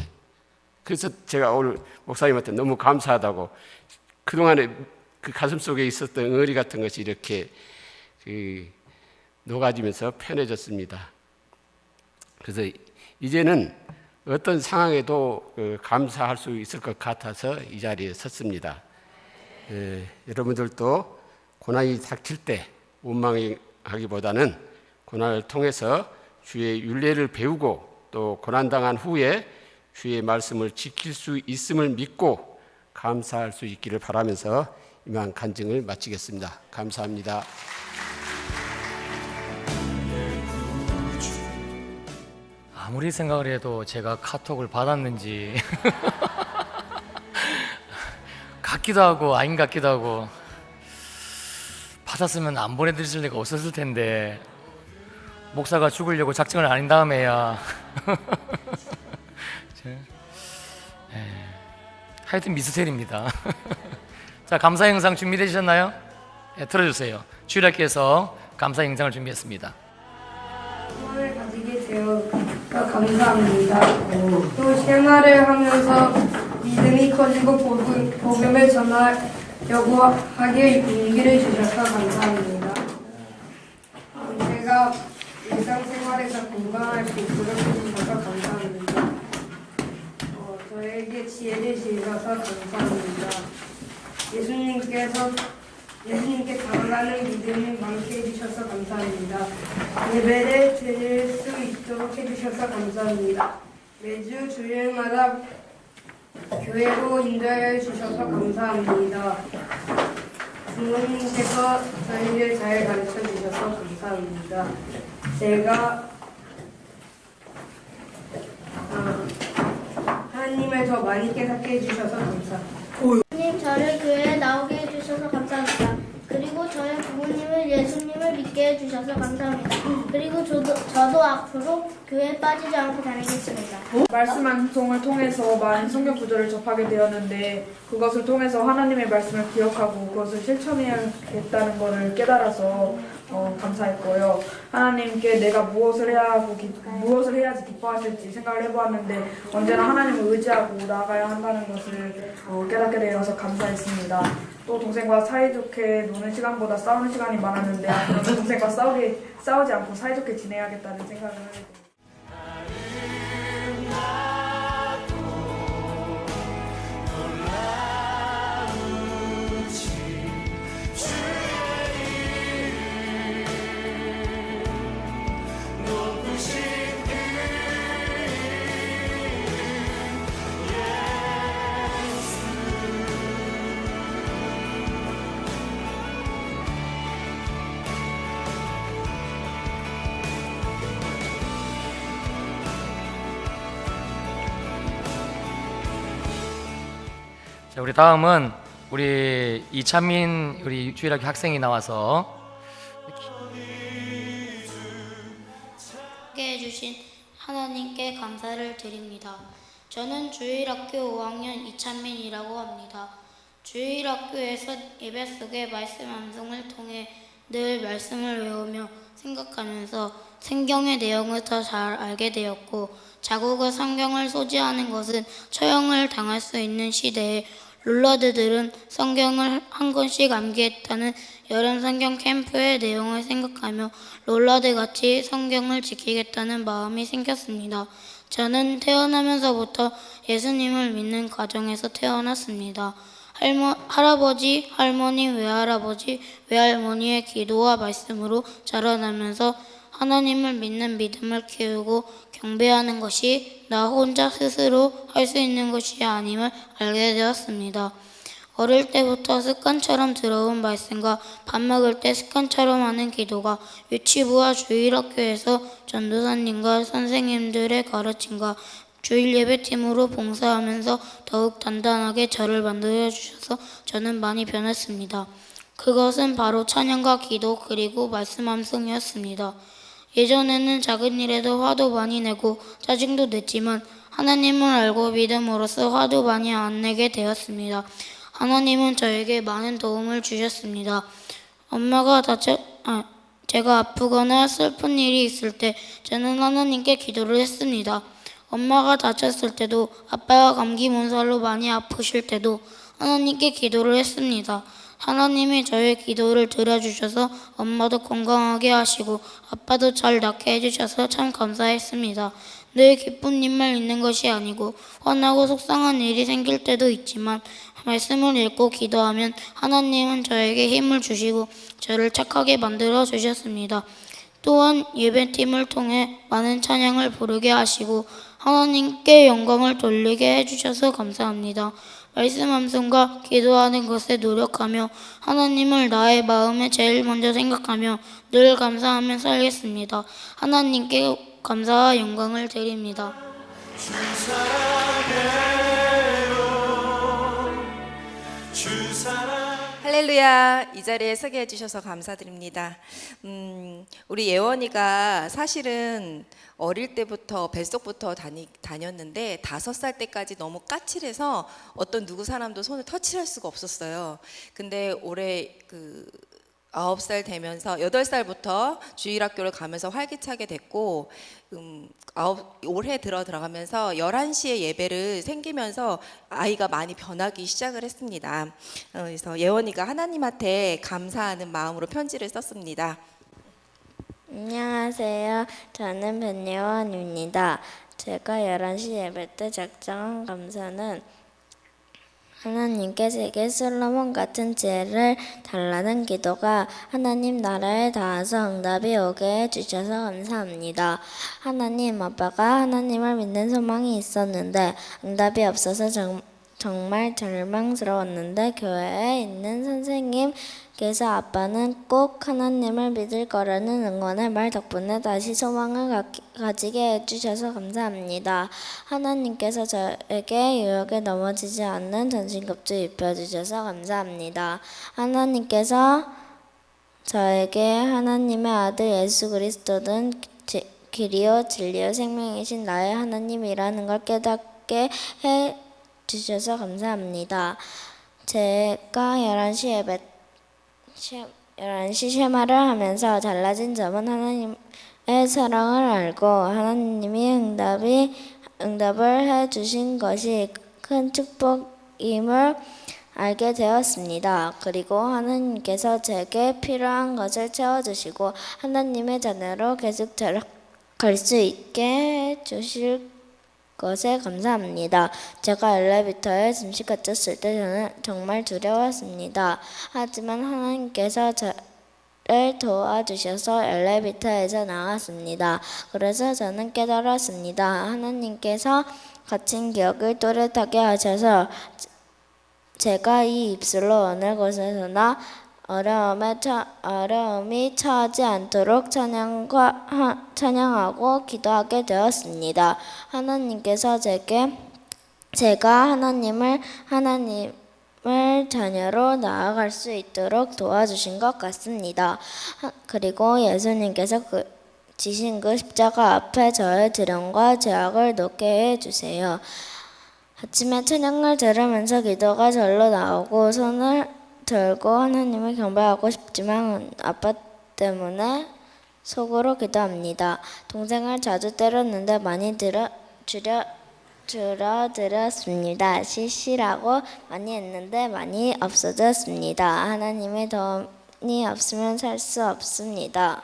그래서 제가 오늘 목사님한테 너무 감사하다고, 그동안에 그 가슴 속에 있었던 응어리 같은 것이 이렇게 녹아지면서 편해졌습니다. 그래서 이제는 어떤 상황에도 감사할 수 있을 것 같아서 이 자리에 섰습니다. 여러분들도 고난이 닥칠 때 원망하기보다는 고난을 통해서 주의 율례를 배우고 또 고난당한 후에 주의 말씀을 지킬 수 있음을 믿고 감사할 수 있기를 바라면서 이만 간증을 마치겠습니다. 감사합니다. 아무리 생각을 해도 제가 카톡을 받았는지 같기도 하고 아닌 같기도 하고, 받았으면 안 보내드릴 리가 없었을 텐데 목사가 죽으려고 작정을 안 한 다음에야 하여튼 미스테리입니다. 자, 감사 영상 준비되셨나요? 틀어주세요. 주일학교에서 감사 영상을 준비했습니다. 소원을 가지게 되어 감사합니다. 또 생활을 하면서 믿음이 커지고 복음을 전하려고 하게 용기를 주셔서 감사합니다. 제가 일상생활에서 건강할 수 있도록 해주셔서 감사합니다. 저에게 지혜를 주셔서 감사합니다. 예수님께 다가가는 믿음이 많게 해주셔서 감사합니다. 예배를 드릴 수 있도록 해주셔서 감사합니다. 매주 주일마다 교회로 인도해 주셔서 감사합니다. 부모님께서 저희를 잘 가르쳐 주셔서 감사합니다. 제가 하나님을 더 많이 깨닫게 해주셔서 감사합니다. 주님, 저를 교회에 나오게 해주셔서 감사합니다. 그리고 저의 부모님을 예수님을 믿게 해주셔서 감사합니다. 그리고 저도 앞으로 교회에 빠지지 않고 다니겠습니다. 말씀 방송을 통해서 많은 성경 구절을 접하게 되었는데, 그것을 통해서 하나님의 말씀을 기억하고 그것을 실천해야겠다는 것을 깨달아서 감사했고요. 하나님께 내가 무엇을 해야지 기뻐하실지 생각을 해보았는데, 언제나 하나님을 의지하고 나아가야 한다는 것을 깨닫게 되어서 감사했습니다. 또 동생과 사이좋게 노는 시간보다 싸우는 시간이 많았는데, 앞으로는 동생과 싸우지 않고 사이좋게 지내야겠다는 생각을 하게 됩니다. 자, 우리 다음은 우리 이찬민 우리 주일학교 학생이 나와서 함께 해주신 하나님께 감사를 드립니다. 저는 주일학교 5학년 이찬민이라고 합니다. 주일학교에서 예배 속에 말씀 암송을 통해 늘 말씀을 외우며 생각하면서 성경의 내용을 더 잘 알게 되었고, 자국어 성경을 소지하는 것은 처형을 당할 수 있는 시대에 롤러드들은 성경을 한 권씩 암기했다는 여름 성경 캠프의 내용을 생각하며 롤러드같이 성경을 지키겠다는 마음이 생겼습니다. 저는 태어나면서부터 예수님을 믿는 가정에서 태어났습니다. 할아버지, 할머니, 외할아버지, 외할머니의 기도와 말씀으로 자라나면서 하나님을 믿는 믿음을 키우고 경배하는 것이 나 혼자 스스로 할 수 있는 것이 아님을 알게 되었습니다. 어릴 때부터 습관처럼 들어온 말씀과 밥 먹을 때 습관처럼 하는 기도가 유치부와 주일학교에서 전도사님과 선생님들의 가르침과 주일 예배팀으로 봉사하면서 더욱 단단하게 저를 만들어 주셔서 저는 많이 변했습니다. 그것은 바로 찬양과 기도 그리고 말씀 암송이었습니다. 예전에는 작은 일에도 화도 많이 내고 짜증도 냈지만 하나님을 알고 믿음으로써 화도 많이 안 내게 되었습니다. 하나님은 저에게 많은 도움을 주셨습니다. 제가 아프거나 슬픈 일이 있을 때 저는 하나님께 기도를 했습니다. 엄마가 다쳤을 때도 아빠가 감기 몸살로 많이 아프실 때도 하나님께 기도를 했습니다. 하나님이 저의 기도를 들어주셔서 엄마도 건강하게 하시고 아빠도 잘 낫게 해주셔서 참 감사했습니다. 늘 기쁜 일만 있는 것이 아니고 화나고 속상한 일이 생길 때도 있지만 말씀을 읽고 기도하면 하나님은 저에게 힘을 주시고 저를 착하게 만들어 주셨습니다. 또한 예배팀을 통해 많은 찬양을 부르게 하시고 하나님께 영광을 돌리게 해주셔서 감사합니다. 말씀 암송과 기도하는 것에 노력하며 하나님을 나의 마음에 제일 먼저 생각하며 늘 감사하며 살겠습니다. 하나님께 감사와 영광을 드립니다. 할렐루야. 이 자리에 서게 해주셔서 감사드립니다. 우리 예원이가 사실은 어릴 때부터 뱃속부터 다녔는데 5살 때까지 너무 까칠해서 어떤 누구 사람도 손을 터치할 수가 없었어요. 근데 올해 9살 되면서 8살부터 주일학교를 가면서 활기차게 됐고 올해 들어가면서 11시에 예배를 생기면서 아이가 많이 변하기 시작을 했습니다. 그래서 예원이가 하나님한테 감사하는 마음으로 편지를 썼습니다. 안녕하세요. 저는 변예원입니다. 제가 11시 예배 때 작정한 감사는 하나님께 제게 솔로몬 같은 지혜를 달라는 기도가 하나님 나라에 닿아서 응답이 오게 해주셔서 감사합니다. 하나님 아빠가 하나님을 믿는 소망이 있었는데 응답이 없어서 정말 절망스러웠는데 교회에 있는 선생님께서 아빠는 꼭 하나님을 믿을 거라는 응원의 말 덕분에 다시 소망을 가지게 해주셔서 감사합니다. 하나님께서 저에게 유혹에 넘어지지 않는 전신갑주 입혀주셔서 감사합니다. 하나님께서 저에게 하나님의 아들 예수 그리스도는 길이요 진리요 생명이신 나의 하나님이라는 걸 깨닫게 해 주셔서 감사합니다. 제가 11시 쉐마를 하면서 달라진 점은 하나님의 사랑을 알고 하나님이 응답을 해주신 것이 큰 축복임을 알게 되었습니다. 그리고 하나님께서 제게 필요한 것을 채워주시고 하나님의 자녀로 계속 자라갈 수 있게 해주실 것에 감사합니다. 제가 엘리베이터에 잠시 갇혔을 때 저는 정말 두려웠습니다. 하지만 하나님께서 저를 도와주셔서 엘리베이터에서 나왔습니다. 그래서 저는 깨달았습니다. 하나님께서 갇힌 기억을 또렷하게 하셔서 제가 이 입술로 어느 곳에서나 어려움이 처하지 않도록 찬양하고 기도하게 되었습니다. 하나님께서 제가 하나님을 자녀로 나아갈 수 있도록 도와주신 것 같습니다. 그리고 예수님께서 지신 그 십자가 앞에 저의 두려움과 죄악을 놓게 해주세요. 아침에 찬양을 들으면서 기도가 절로 나오고 손을 들고 하나님을 경배하고 싶지만 아빠 때문에 속으로 기도합니다. 동생을 자주 때렸는데 많이 줄어들었습니다. 시시라고 많이 했는데 많이 없어졌습니다. 하나님의 도움이 없으면 살 수 없습니다.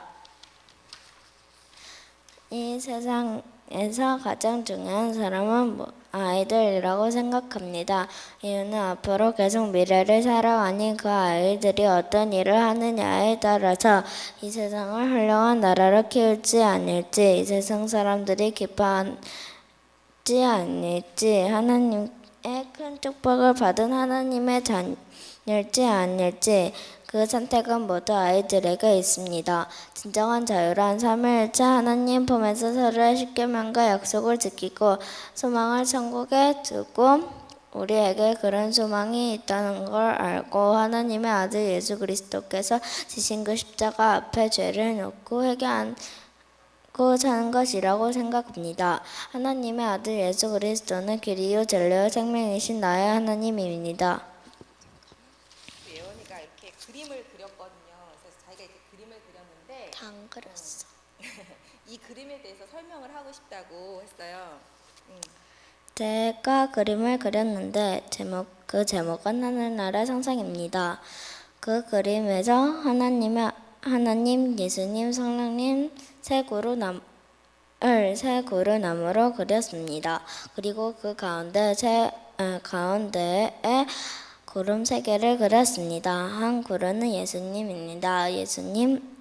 이 세상에서 가장 중요한 사람은 아이들이라고 생각합니다. 이유는 앞으로 계속 미래를 살아가니 그 아이들이 어떤 일을 하느냐에 따라서 이 세상을 훌륭한 나라로 키울지 아닐지, 이 세상 사람들이 기뻐하지 아닐지, 하나님의 큰 축복을 받은 하나님의 자녀일지 아닐지, 그 선택은 모두 아이들에게 있습니다. 진정한 자유란 삶을 잃지 하나님 품에서 서로의 십계명과 약속을 지키고 소망을 천국에 두고 우리에게 그런 소망이 있다는 걸 알고 하나님의 아들 예수 그리스도께서 지신 그 십자가 앞에 죄를 놓고 회개하고 사는 것이라고 생각합니다. 하나님의 아들 예수 그리스도는 길이요 진리요 생명이신 나의 하나님입니다. 예원이가 이렇게 그림을 그렸거든요. 그래서 자기가 이렇게 그림을 그렸는데 다 안 그렸어. 이 그림에 대해서 설명을 하고 싶다고 했어요. 제가 그림을 그렸는데 그 제목은 하늘나라 상상입니다. 그 그림에서 하나님, 예수님, 성령님 세 그루나무로 그렸습니다. 그리고 그 가운데에 구름 세 개를 그렸습니다. 한 구름은 예수님입니다. 예수님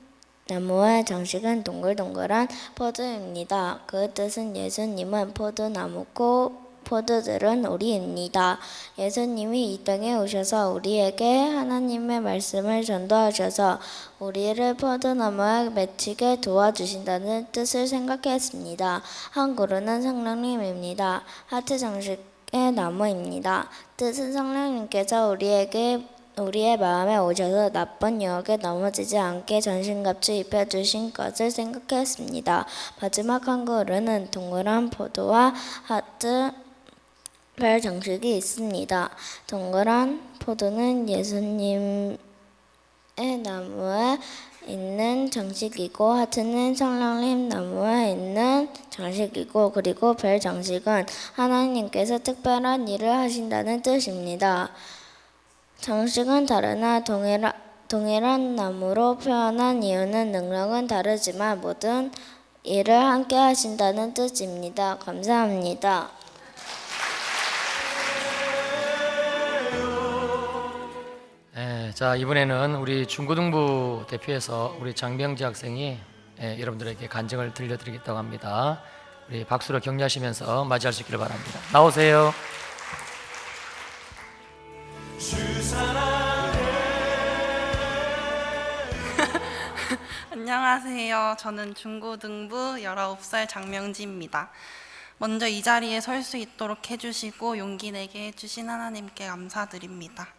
나무의 장식은 동글동글한 포도입니다. 그 뜻은 예수님은 포도나무고 포도들은 우리입니다. 예수님이 이 땅에 오셔서 우리에게 하나님의 말씀을 전도하셔서 우리를 포도나무에 맺히게 도와주신다는 뜻을 생각했습니다. 한 그루는 성령님입니다. 하트 장식의 나무입니다. 뜻은 성령님께서 우리의 마음에 오셔서 나쁜 유혹에 넘어지지 않게 전신갑주 입혀주신 것을 생각했습니다. 마지막 한 그루는 동그란 포도와 하트 별 장식이 있습니다. 동그란 포도는 예수님의 나무에 있는 장식이고 하트는 성령님 나무에 있는 장식이고 그리고 별 장식은 하나님께서 특별한 일을 하신다는 뜻입니다. 장식은 다르나 동일한 나무로 표현한 이유는 능력은 다르지만 모든 일을 함께 하신다는 뜻입니다. 감사합니다. 자, 이번에는 우리 중고등부 대표에서 우리 장병재 학생이 여러분들에게 간증을 들려드리겠다고 합니다. 우리 박수로 격려하시면서 맞이할 수 있기를 바랍니다. 나오세요. 안녕하세요. 저는 중고등부 19살 장명지입니다. 먼저 이 자리에 설 수 있도록 해주시고 용기 내게 해주신 하나님께 감사드립니다.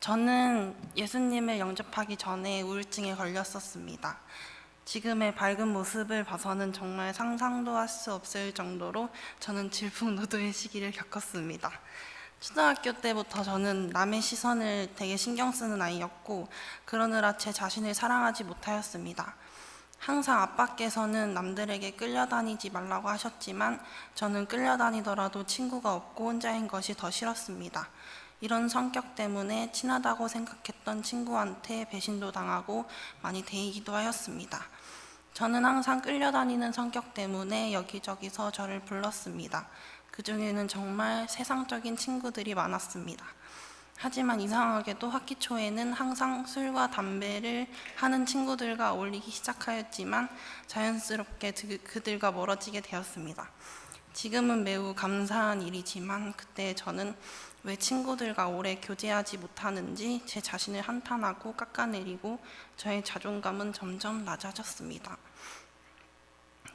저는 예수님을 영접하기 전에 우울증에 걸렸었습니다. 지금의 밝은 모습을 봐서는 정말 상상도 할 수 없을 정도로 저는 질풍노도의 시기를 겪었습니다. 초등학교 때부터 저는 남의 시선을 되게 신경 쓰는 아이였고 그러느라 제 자신을 사랑하지 못하였습니다. 항상 아빠께서는 남들에게 끌려다니지 말라고 하셨지만 저는 끌려다니더라도 친구가 없고 혼자인 것이 더 싫었습니다. 이런 성격 때문에 친하다고 생각했던 친구한테 배신도 당하고 많이 데이기도 하였습니다. 저는 항상 끌려다니는 성격 때문에 여기저기서 저를 불렀습니다. 그 중에는 정말 세상적인 친구들이 많았습니다. 하지만 이상하게도 학기 초에는 항상 술과 담배를 하는 친구들과 어울리기 시작하였지만 자연스럽게 그들과 멀어지게 되었습니다. 지금은 매우 감사한 일이지만 그때 저는 왜 친구들과 오래 교제하지 못하는지 제 자신을 한탄하고 깎아내리고 저의 자존감은 점점 낮아졌습니다.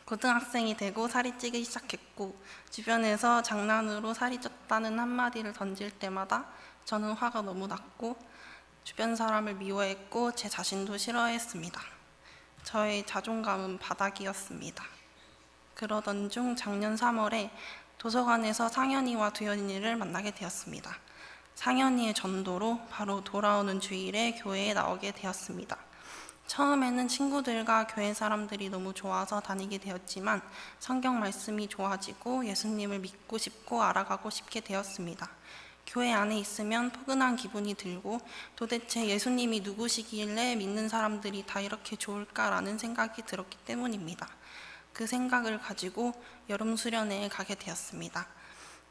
고등학생이 되고 살이 찌기 시작했고 주변에서 장난으로 살이 쪘다는 한마디를 던질 때마다 저는 화가 너무 났고 주변 사람을 미워했고 제 자신도 싫어했습니다. 저의 자존감은 바닥이었습니다. 그러던 중 작년 3월에 도서관에서 상현이와 두현이를 만나게 되었습니다. 상현이의 전도로 바로 돌아오는 주일에 교회에 나오게 되었습니다. 처음에는 친구들과 교회 사람들이 너무 좋아서 다니게 되었지만 성경 말씀이 좋아지고 예수님을 믿고 싶고 알아가고 싶게 되었습니다. 교회 안에 있으면 포근한 기분이 들고 도대체 예수님이 누구시길래 믿는 사람들이 다 이렇게 좋을까라는 생각이 들었기 때문입니다. 그 생각을 가지고 여름 수련회에 가게 되었습니다.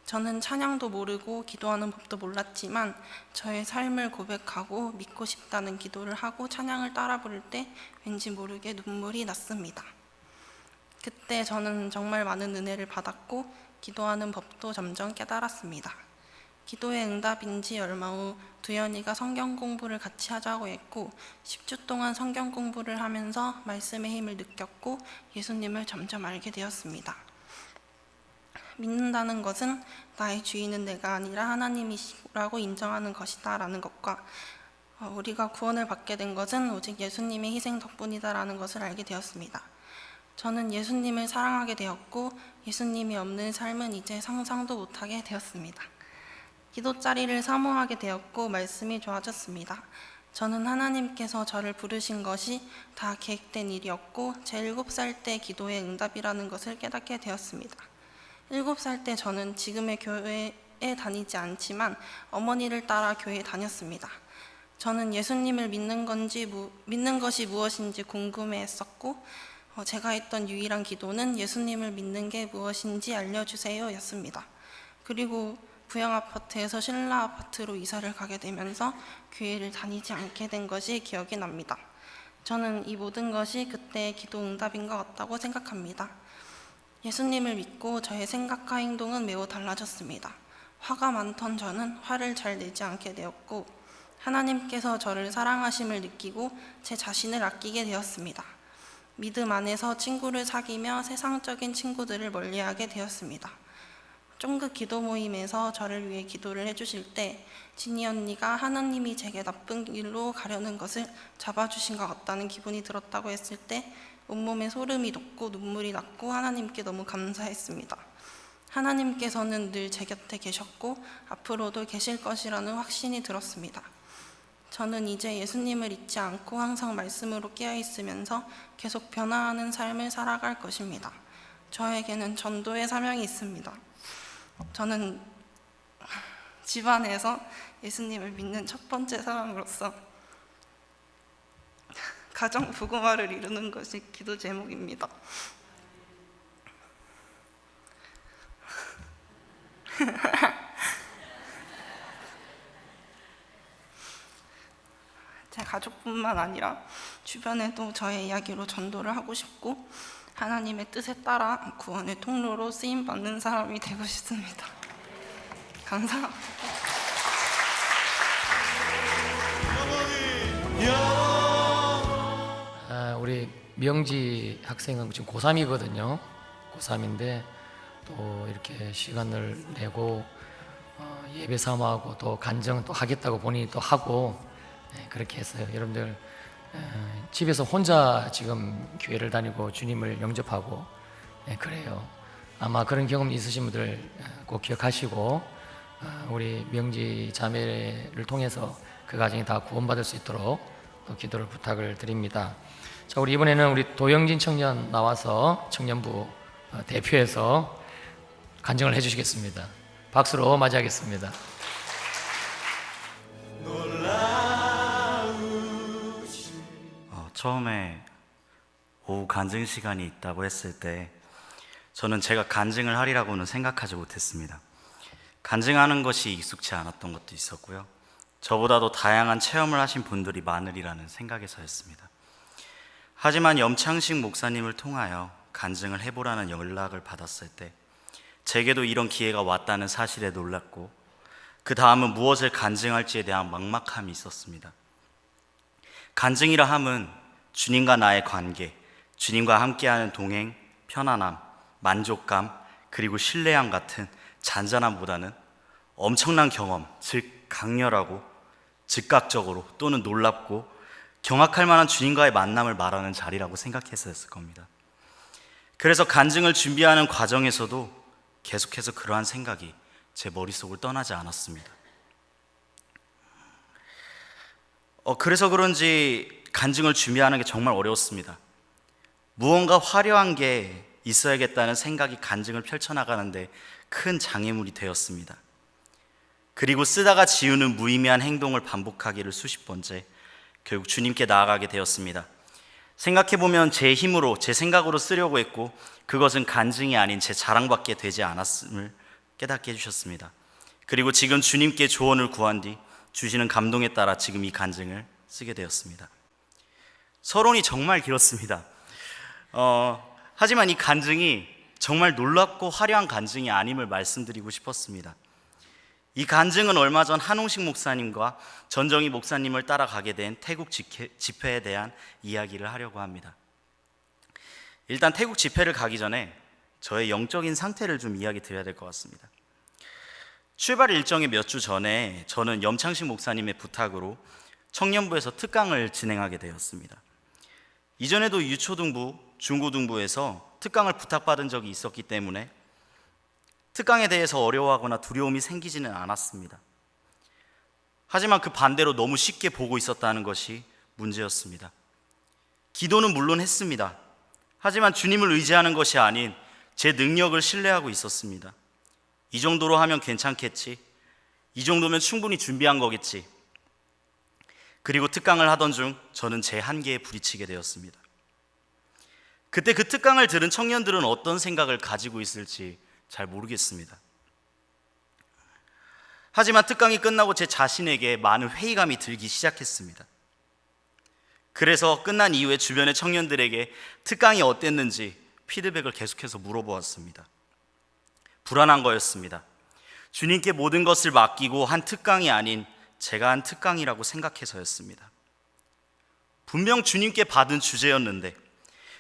저는 찬양도 모르고 기도하는 법도 몰랐지만 저의 삶을 고백하고 믿고 싶다는 기도를 하고 찬양을 따라 부를 때 왠지 모르게 눈물이 났습니다. 그때 저는 정말 많은 은혜를 받았고 기도하는 법도 점점 깨달았습니다. 기도의 응답인지 얼마 후 두현이가 성경 공부를 같이 하자고 했고 10주 동안 성경 공부를 하면서 말씀의 힘을 느꼈고 예수님을 점점 알게 되었습니다. 믿는다는 것은 나의 주인은 내가 아니라 하나님이시라고 인정하는 것이다 라는 것과 우리가 구원을 받게 된 것은 오직 예수님의 희생 덕분이다라는 것을 알게 되었습니다. 저는 예수님을 사랑하게 되었고 예수님이 없는 삶은 이제 상상도 못하게 되었습니다. 기도자리를 사모하게 되었고 말씀이 좋아졌습니다. 저는 하나님께서 저를 부르신 것이 다 계획된 일이었고 제 7살 때 기도의 응답이라는 것을 깨닫게 되었습니다. 7살 때 저는 지금의 교회에 다니지 않지만 어머니를 따라 교회에 다녔습니다. 저는 예수님을 믿는 것이 무엇인지 궁금해했었고 제가 했던 유일한 기도는 예수님을 믿는 게 무엇인지 알려주세요 였습니다. 그리고 부영아파트에서 신라 아파트로 이사를 가게 되면서 교회를 다니지 않게 된 것이 기억이 납니다. 저는 이 모든 것이 그때의 기도 응답인 것 같다고 생각합니다. 예수님을 믿고 저의 생각과 행동은 매우 달라졌습니다. 화가 많던 저는 화를 잘 내지 않게 되었고 하나님께서 저를 사랑하심을 느끼고 제 자신을 아끼게 되었습니다. 믿음 안에서 친구를 사귀며 세상적인 친구들을 멀리하게 되었습니다. 쫑긋 기도 모임에서 저를 위해 기도를 해주실 때 진희 언니가 하나님이 제게 나쁜 길로 가려는 것을 잡아주신 것 같다는 기분이 들었다고 했을 때 온몸에 소름이 돋고 눈물이 났고 하나님께 너무 감사했습니다. 하나님께서는 늘 제 곁에 계셨고 앞으로도 계실 것이라는 확신이 들었습니다. 저는 이제 예수님을 잊지 않고 항상 말씀으로 깨어있으면서 계속 변화하는 삶을 살아갈 것입니다. 저에게는 전도의 사명이 있습니다. 저는 집안에서 예수님을 믿는 첫 번째 사람으로서 가정 부고마를 이루는 것이 기도 제목입니다. 제 가족뿐만 아니라 주변에도 저의 이야기로 전도를 하고 싶고 하나님의 뜻에 따라 구원의 통로로 쓰임받는 사람이 되고 싶습니다. 감사합니다. 우리 명지 학생은 지금 고3이거든요. 고3인데 또 이렇게 시간을 내고 예배 사모하고 또 간증 또 하겠다고 본인이 또 하고 그렇게 했어요. 여러분들 집에서 혼자 지금 교회를 다니고 주님을 영접하고 그래요. 아마 그런 경험 있으신 분들 꼭 기억하시고 우리 명지 자매를 통해서 그 가정이 다 구원받을 수 있도록 또 기도를 부탁을 드립니다. 자, 우리 이번에는 우리 도영진 청년 나와서 청년부 대표해서 간증을 해주시겠습니다. 박수로 맞이하겠습니다. 처음에 오후 간증 시간이 있다고 했을 때 저는 제가 간증을 하리라고는 생각하지 못했습니다. 간증하는 것이 익숙치 않았던 것도 있었고요. 저보다도 다양한 체험을 하신 분들이 많으리라는 생각에서였습니다. 하지만 염창식 목사님을 통하여 간증을 해보라는 연락을 받았을 때 제게도 이런 기회가 왔다는 사실에 놀랐고 그 다음은 무엇을 간증할지에 대한 막막함이 있었습니다. 간증이라 함은 주님과 나의 관계, 주님과 함께하는 동행, 편안함, 만족감, 그리고 신뢰함 같은 잔잔함보다는 엄청난 경험, 즉 강렬하고 즉각적으로 또는 놀랍고 경악할 만한 주님과의 만남을 말하는 자리라고 생각했었을 겁니다. 그래서 간증을 준비하는 과정에서도 계속해서 그러한 생각이 제 머릿속을 떠나지 않았습니다. 그래서 그런지 간증을 준비하는 게 정말 어려웠습니다. 무언가 화려한 게 있어야겠다는 생각이 간증을 펼쳐나가는데 큰 장애물이 되었습니다. 그리고 쓰다가 지우는 무의미한 행동을 반복하기를 수십 번째 결국 주님께 나아가게 되었습니다. 생각해보면 제 힘으로 제 생각으로 쓰려고 했고 그것은 간증이 아닌 제 자랑밖에 되지 않았음을 깨닫게 해주셨습니다. 그리고 지금 주님께 조언을 구한 뒤 주시는 감동에 따라 지금 이 간증을 쓰게 되었습니다. 서론이 정말 길었습니다. 하지만 이 간증이 정말 놀랍고 화려한 간증이 아님을 말씀드리고 싶었습니다. 이 간증은 얼마 전 한홍식 목사님과 전정희 목사님을 따라가게 된 태국 집회에 대한 이야기를 하려고 합니다. 일단 태국 집회를 가기 전에 저의 영적인 상태를 좀 이야기 드려야 될 것 같습니다. 출발 일정의 몇 주 전에 저는 염창식 목사님의 부탁으로 청년부에서 특강을 진행하게 되었습니다. 이전에도 유초등부, 중고등부에서 특강을 부탁받은 적이 있었기 때문에 특강에 대해서 어려워하거나 두려움이 생기지는 않았습니다. 하지만 그 반대로 너무 쉽게 보고 있었다는 것이 문제였습니다. 기도는 물론 했습니다. 하지만 주님을 의지하는 것이 아닌 제 능력을 신뢰하고 있었습니다. 이 정도로 하면 괜찮겠지. 이 정도면 충분히 준비한 거겠지. 그리고 특강을 하던 중 저는 제 한계에 부딪히게 되었습니다. 그때 그 특강을 들은 청년들은 어떤 생각을 가지고 있을지 잘 모르겠습니다. 하지만 특강이 끝나고 제 자신에게 많은 회의감이 들기 시작했습니다. 그래서 끝난 이후에 주변의 청년들에게 특강이 어땠는지 피드백을 계속해서 물어보았습니다. 불안한 거였습니다. 주님께 모든 것을 맡기고 한 특강이 아닌 제가 한 특강이라고 생각해서였습니다. 분명 주님께 받은 주제였는데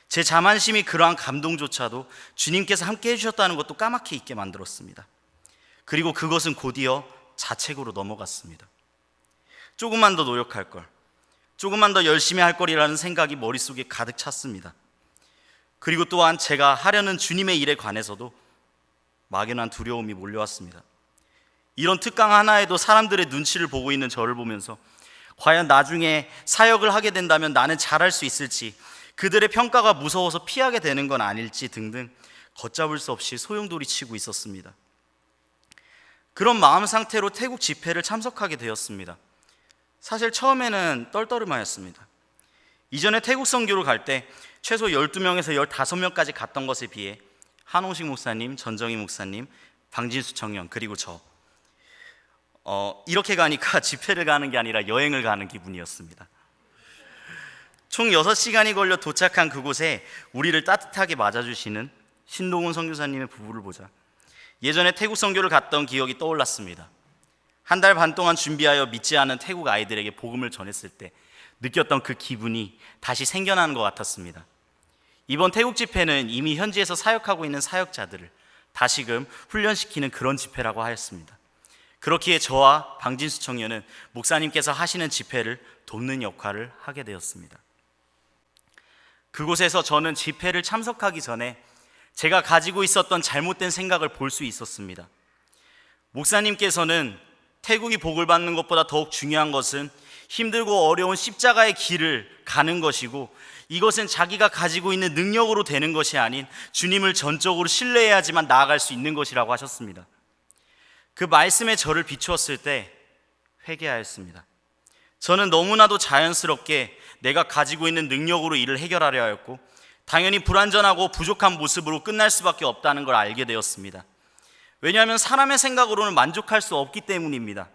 제 자만심이 그러한 감동조차도 주님께서 함께 해주셨다는 것도 까맣게 잊게 만들었습니다. 그리고 그것은 곧이어 자책으로 넘어갔습니다. 조금만 더 노력할 걸, 조금만 더 열심히 할 거리라는 생각이 머릿속에 가득 찼습니다. 그리고 또한 제가 하려는 주님의 일에 관해서도 막연한 두려움이 몰려왔습니다. 이런 특강 하나에도 사람들의 눈치를 보고 있는 저를 보면서 과연 나중에 사역을 하게 된다면 나는 잘할 수 있을지, 그들의 평가가 무서워서 피하게 되는 건 아닐지 등등 걷잡을 수 없이 소용돌이치고 있었습니다. 그런 마음 상태로 태국 집회를 참석하게 되었습니다. 사실 처음에는 떨떠름하였습니다. 이전에 태국 선교를 갈 때 최소 12명에서 15명까지 갔던 것에 비해 한홍식 목사님, 전정희 목사님, 방진수 청년, 그리고 저 이렇게 가니까 집회를 가는 게 아니라 여행을 가는 기분이었습니다. 총 6시간이 걸려 도착한 그곳에 우리를 따뜻하게 맞아주시는 신동훈 선교사님의 부부를 보자 예전에 태국 선교를 갔던 기억이 떠올랐습니다. 한 달 반 동안 준비하여 믿지 않은 태국 아이들에게 복음을 전했을 때 느꼈던 그 기분이 다시 생겨나는 것 같았습니다. 이번 태국 집회는 이미 현지에서 사역하고 있는 사역자들을 다시금 훈련시키는 그런 집회라고 하였습니다. 그렇기에 저와 방진수 청년은 목사님께서 하시는 집회를 돕는 역할을 하게 되었습니다. 그곳에서 저는 집회를 참석하기 전에 제가 가지고 있었던 잘못된 생각을 볼 수 있었습니다. 목사님께서는 태국이 복을 받는 것보다 더욱 중요한 것은 힘들고 어려운 십자가의 길을 가는 것이고, 이것은 자기가 가지고 있는 능력으로 되는 것이 아닌 주님을 전적으로 신뢰해야지만 나아갈 수 있는 것이라고 하셨습니다. 그 말씀에 저를 비추었을 때 회개하였습니다. 저는 너무나도 자연스럽게 내가 가지고 있는 능력으로 일을 해결하려 하였고, 당연히 불완전하고 부족한 모습으로 끝날 수밖에 없다는 걸 알게 되었습니다. 왜냐하면 사람의 생각으로는 만족할 수 없기 때문입니다.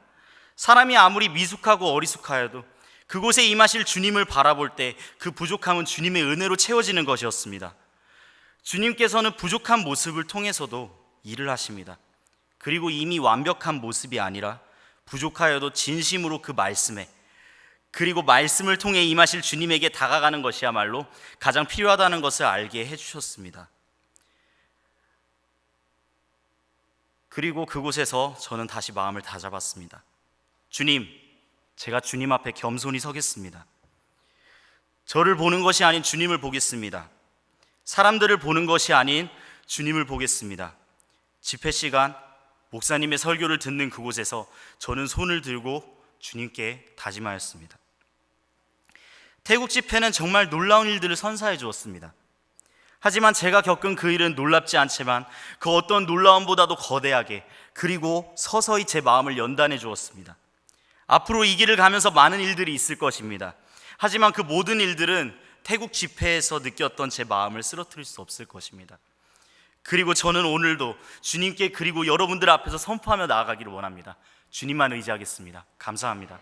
사람이 아무리 미숙하고 어리숙하여도 그곳에 임하실 주님을 바라볼 때 그 부족함은 주님의 은혜로 채워지는 것이었습니다. 주님께서는 부족한 모습을 통해서도 일을 하십니다. 그리고 이미 완벽한 모습이 아니라 부족하여도 진심으로 그 말씀에, 그리고 말씀을 통해 임하실 주님에게 다가가는 것이야말로 가장 필요하다는 것을 알게 해주셨습니다. 그리고 그곳에서 저는 다시 마음을 다잡았습니다. 주님, 제가 주님 앞에 겸손히 서겠습니다. 저를 보는 것이 아닌 주님을 보겠습니다. 사람들을 보는 것이 아닌 주님을 보겠습니다. 집회 시간 목사님의 설교를 듣는 그곳에서 저는 손을 들고 주님께 다짐하였습니다. 태국 집회는 정말 놀라운 일들을 선사해 주었습니다. 하지만 제가 겪은 그 일은 놀랍지 않지만 그 어떤 놀라움보다도 거대하게, 그리고 서서히 제 마음을 연단해 주었습니다. 앞으로 이 길을 가면서 많은 일들이 있을 것입니다. 하지만 그 모든 일들은 태국 집회에서 느꼈던 제 마음을 쓰러뜨릴 수 없을 것입니다. 그리고 저는 오늘도 주님께 그리고 여러분들 앞에서 선포하며 나아가기를 원합니다. 주님만 의지하겠습니다. 감사합니다.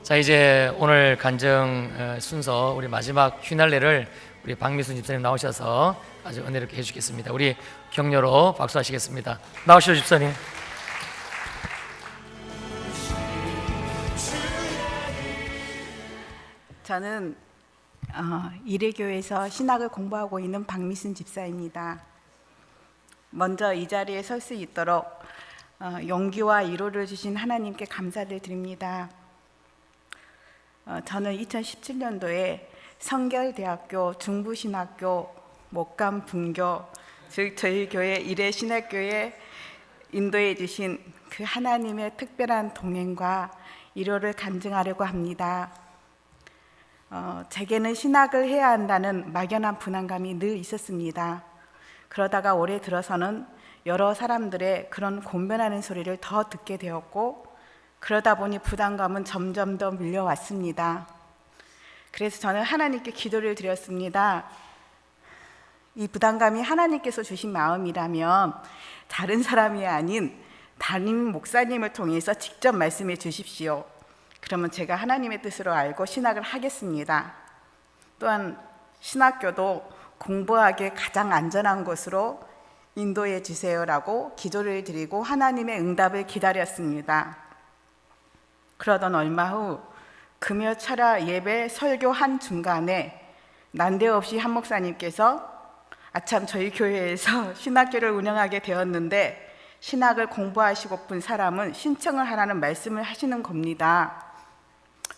자, 이제 오늘 간증 순서 우리 마지막 휘날레를 우리 박미순 집사님 나오셔서 아주 은혜롭게 해주겠습니다. 우리 격려로 박수하시겠습니다. 나오시죠, 집사님. 저는 이레교에서 신학을 공부하고 있는 박미순 집사입니다. 먼저 이 자리에 설 수 있도록 용기와 위로를 주신 하나님께 감사를 드립니다. 저는 2017년도에 성결대학교 중부신학교 목감 분교, 즉 저희 교회 이레신학교에 인도해 주신 그 하나님의 특별한 동행과 위로를 간증하려고 합니다. 제게는 신학을 해야 한다는 막연한 불안감이 늘 있었습니다. 그러다가 올해 들어서는 여러 사람들의 그런 곤변하는 소리를 더 듣게 되었고, 그러다 보니 부담감은 점점 더 밀려왔습니다. 그래서 저는 하나님께 기도를 드렸습니다. 이 부담감이 하나님께서 주신 마음이라면 다른 사람이 아닌 담임 목사님을 통해서 직접 말씀해 주십시오. 그러면 제가 하나님의 뜻으로 알고 신학을 하겠습니다. 또한 신학교도 공부하기에 가장 안전한 곳으로 인도해 주세요라고 기도를 드리고 하나님의 응답을 기다렸습니다. 그러던 얼마 후 금요 철야 예배 설교한 중간에 난데없이 한 목사님께서 아참 저희 교회에서 신학교를 운영하게 되었는데 신학을 공부하시고픈 사람은 신청을 하라는 말씀을 하시는 겁니다.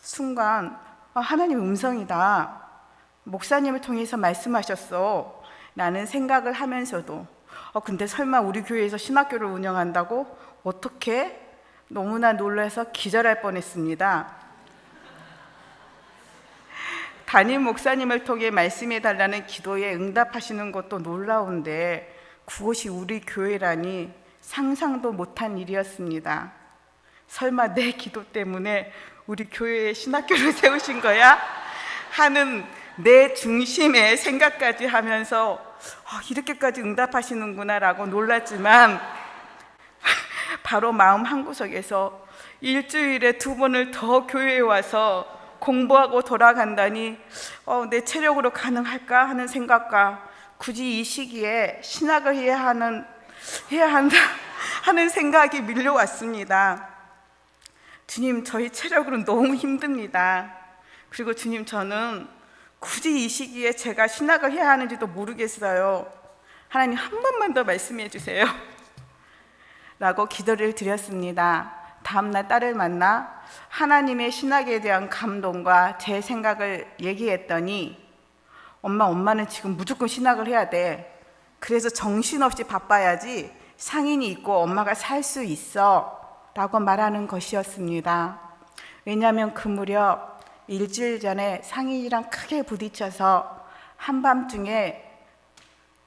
순간 하나님 음성이다, 목사님을 통해서 말씀하셨어 라는 생각을 하면서도 근데 설마 우리 교회에서 신학교를 운영한다고? 어떻게? 너무나 놀라서 기절할 뻔했습니다. 담임 목사님을 통해 말씀해 달라는 기도에 응답하시는 것도 놀라운데 그것이 우리 교회라니 상상도 못한 일이었습니다. 설마 내 기도 때문에 우리 교회에 신학교를 세우신 거야? 하는 내 중심의 생각까지 하면서 이렇게까지 응답하시는구나 라고 놀랐지만 바로 마음 한구석에서 일주일에 2번을 더 교회에 와서 공부하고 돌아간다니 내 체력으로 가능할까 하는 생각과 굳이 이 시기에 신학을 해야 한다 하는 생각이 밀려왔습니다. 주님, 저희 체력으로는 너무 힘듭니다. 그리고 주님, 저는 굳이 이 시기에 제가 신학을 해야 하는지도 모르겠어요. 하나님 한 번만 더 말씀해 주세요 라고 기도를 드렸습니다. 다음날 딸을 만나 하나님의 신학에 대한 감동과 제 생각을 얘기했더니 엄마는 지금 무조건 신학을 해야 돼. 그래서 정신없이 바빠야지 상인이 있고 엄마가 살 수 있어 라고 말하는 것이었습니다. 왜냐하면 그 무렵 일주일 전에 상인이랑 크게 부딪혀서 한밤중에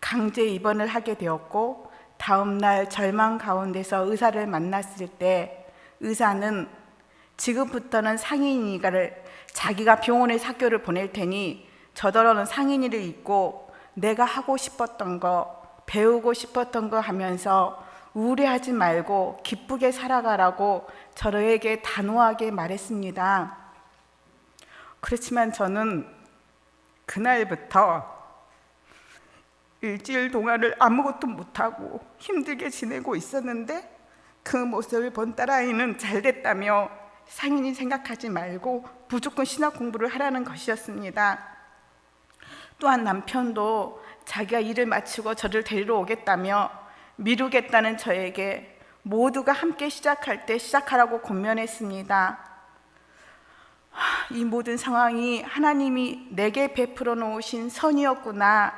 강제 입원을 하게 되었고, 다음날 절망 가운데서 의사를 만났을 때 의사는 지금부터는 상인이가를 자기가 병원에 학교를 보낼 테니 저더러는 상인이를 잊고 내가 하고 싶었던 거, 배우고 싶었던 거 하면서 우울해하지 말고 기쁘게 살아가라고 저에게 단호하게 말했습니다. 그렇지만 저는 그날부터 일주일 동안을 아무것도 못하고 힘들게 지내고 있었는데 그 모습을 본 딸아이는 잘 됐다며 상인이 생각하지 말고 무조건 신학 공부를 하라는 것이었습니다. 또한 남편도 자기가 일을 마치고 저를 데리러 오겠다며 미루겠다는 저에게 모두가 함께 시작할 때 시작하라고 권면했습니다. 이 모든 상황이 하나님이 내게 베풀어 놓으신 선이었구나.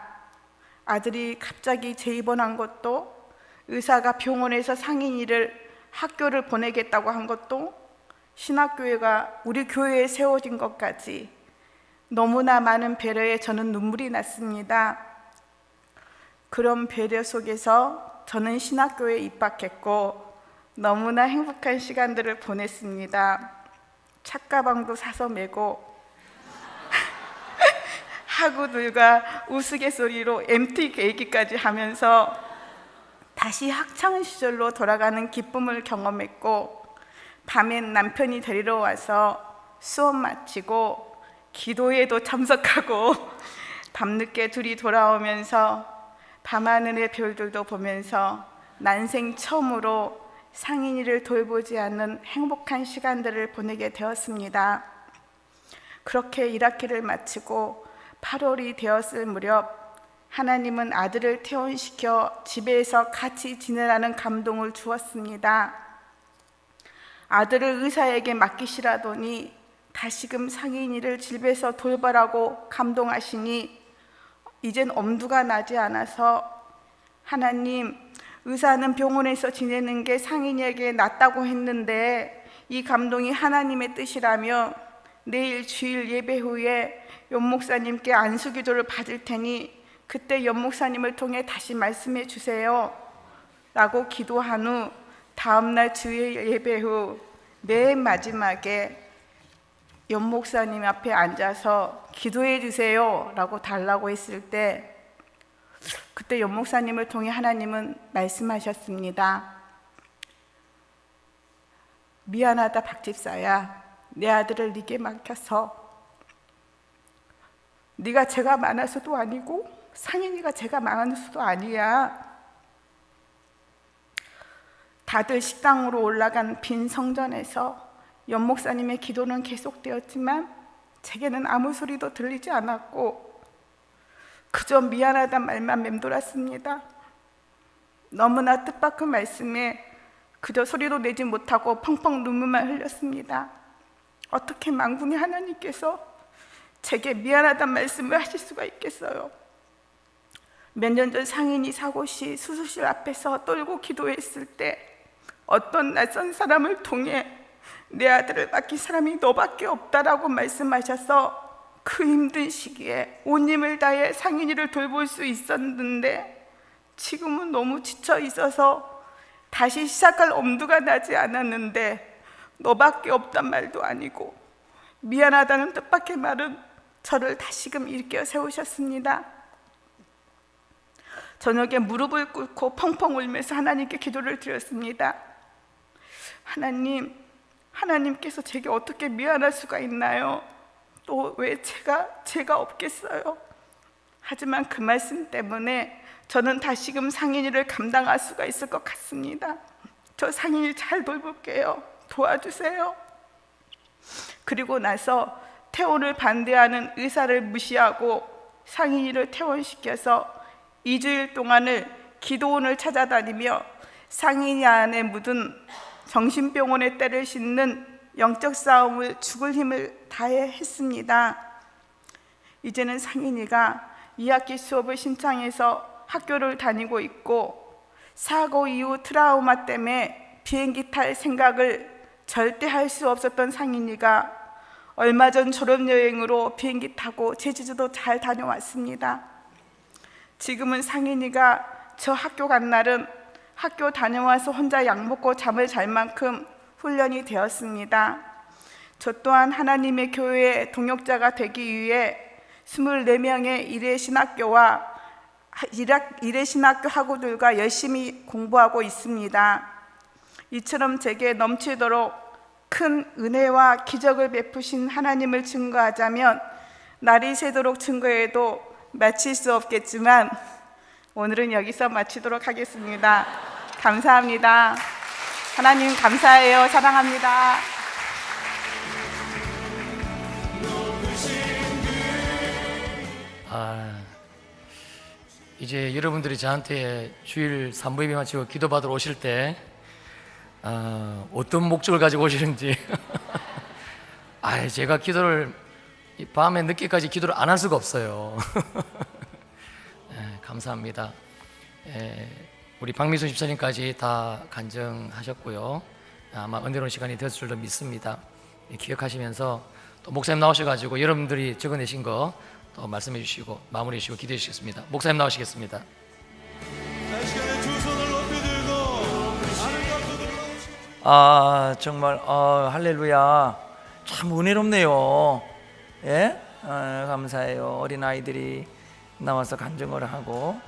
아들이 갑자기 재입원한 것도, 의사가 병원에서 상인이를 학교를 보내겠다고 한 것도, 신학교회가 우리 교회에 세워진 것까지 너무나 많은 배려에 저는 눈물이 났습니다. 그런 배려 속에서 저는 신학교에 입학했고 너무나 행복한 시간들을 보냈습니다. 책가방도 사서 메고 학우들과 우스갯소리로 MT 얘기까지 하면서 다시 학창 시절로 돌아가는 기쁨을 경험했고, 밤엔 남편이 데리러 와서 수업 마치고 기도회도 참석하고 밤늦게 둘이 돌아오면서 밤하늘의 별들도 보면서 난생 처음으로 상인이를 돌보지 않는 행복한 시간들을 보내게 되었습니다. 그렇게 1학기를 마치고 8월이 되었을 무렵 하나님은 아들을 퇴원시켜 집에서 같이 지내라는 감동을 주었습니다. 아들을 의사에게 맡기시라더니 다시금 상인이를 집에서 돌보라고 감동하시니 이젠 엄두가 나지 않아서 하나님, 의사는 병원에서 지내는 게 상인이에게 낫다고 했는데 이 감동이 하나님의 뜻이라며 내일 주일 예배 후에 연 목사님께 안수기도를 받을 테니 그때 연 목사님을 통해 다시 말씀해 주세요 라고 기도한 후 다음날 주일 예배 후 맨 마지막에 연 목사님 앞에 앉아서 기도해 주세요 라고 달라고 했을 때 그때 연 목사님을 통해 하나님은 말씀하셨습니다. 미안하다 박집사야, 내 아들을 네게 맡겨서 네가 죄가 많아서도 아니고 상인이가 죄가 많아서도 아니야. 다들 식당으로 올라간 빈 성전에서 연 목사님의 기도는 계속되었지만 제게는 아무 소리도 들리지 않았고 그저 미안하단 말만 맴돌았습니다. 너무나 뜻밖의 말씀에 그저 소리도 내지 못하고 펑펑 눈물만 흘렸습니다. 어떻게 만군의 하나님께서 제게 미안하단 말씀을 하실 수가 있겠어요? 몇 년 전 상인이 사고 시 수술실 앞에서 떨고 기도했을 때 어떤 낯선 사람을 통해 내 아들을 맡긴 사람이 너밖에 없다라고 말씀하셔서 그 힘든 시기에 온 힘을 다해 상인이를 돌볼 수 있었는데 지금은 너무 지쳐 있어서 다시 시작할 엄두가 나지 않았는데 너밖에 없단 말도 아니고 미안하다는 뜻밖의 말은 저를 다시금 일깨워 세우셨습니다. 저녁에 무릎을 꿇고 펑펑 울면서 하나님께 기도를 드렸습니다. 하나님, 하나님께서 제게 어떻게 미안할 수가 있나요? 또 왜 제가 없겠어요? 하지만 그 말씀 때문에 저는 다시금 상인이를 감당할 수가 있을 것 같습니다. 저 상인이 잘 돌볼게요. 도와주세요. 그리고 나서 퇴원을 반대하는 의사를 무시하고 상인이를 퇴원시켜서 2주일 동안을 기도원을 찾아다니며 상인이 안에 묻은 정신병원의 때를 싣는 영적 싸움을 죽을 힘을 다해 했습니다. 이제는 상인이가 2학기 수업을 신청해서 학교를 다니고 있고 사고 이후 트라우마 때문에 비행기 탈 생각을 절대 할 수 없었던 상인이가 얼마 전 졸업여행으로 비행기 타고 제주도 잘 다녀왔습니다. 지금은 상인이가 저 학교 간 날은 학교 다녀와서 혼자 약 먹고 잠을 잘 만큼 훈련이 되었습니다. 저 또한 하나님의 교회의 동역자가 되기 위해 24명의 일회신학교와 일회신학교 학우들과 열심히 공부하고 있습니다. 이처럼 제게 넘치도록 큰 은혜와 기적을 베푸신 하나님을 증거하자면 날이 새도록 증거해도 마칠 수 없겠지만 오늘은 여기서 마치도록 하겠습니다. 감사합니다. 하나님 감사해요. 사랑합니다. 이제 여러분들이 저한테 주일 산부예배 마치고 기도받으러 오실 때 어떤 목적을 가지고 오시는지 제가 기도를 밤에 늦게까지 기도를 안 할 수가 없어요. 감사합니다. 우리 박미순 집사님까지 다 간증하셨고요. 아마 은혜로운 시간이 됐을 줄로 믿습니다. 기억하시면서 또 목사님 나오셔가지고 여러분들이 적어내신 거 또 말씀해 주시고 마무리해 주시고 기도해 주시겠습니다. 목사님 나오시겠습니다. 정말 할렐루야, 참 은혜롭네요. 예? 감사해요. 어린아이들이 나와서 간증을 하고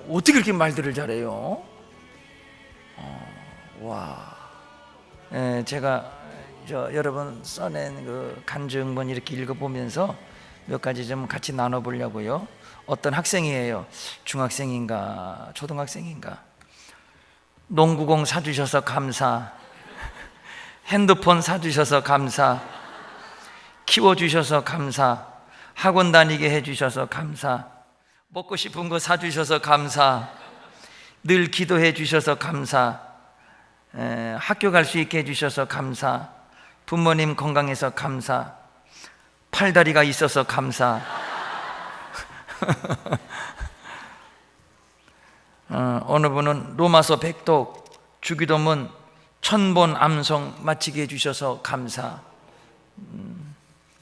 어떻게 이렇게 말들을 잘해요? 와. 제가 여러분 써낸 그 간증문 이렇게 읽어보면서 몇 가지 좀 같이 나눠보려고요. 어떤 학생이에요? 중학생인가 초등학생인가? 농구공 사주셔서 감사, 핸드폰 사주셔서 감사, 키워주셔서 감사, 학원 다니게 해주셔서 감사, 먹고 싶은 거 사주셔서 감사, 늘 기도해 주셔서 감사, 학교 갈 수 있게 해주셔서 감사, 부모님 건강해서 감사, 팔다리가 있어서 감사. 어느 분은 로마서 100독, 주기도문 1000번 암송 마치게 해주셔서 감사.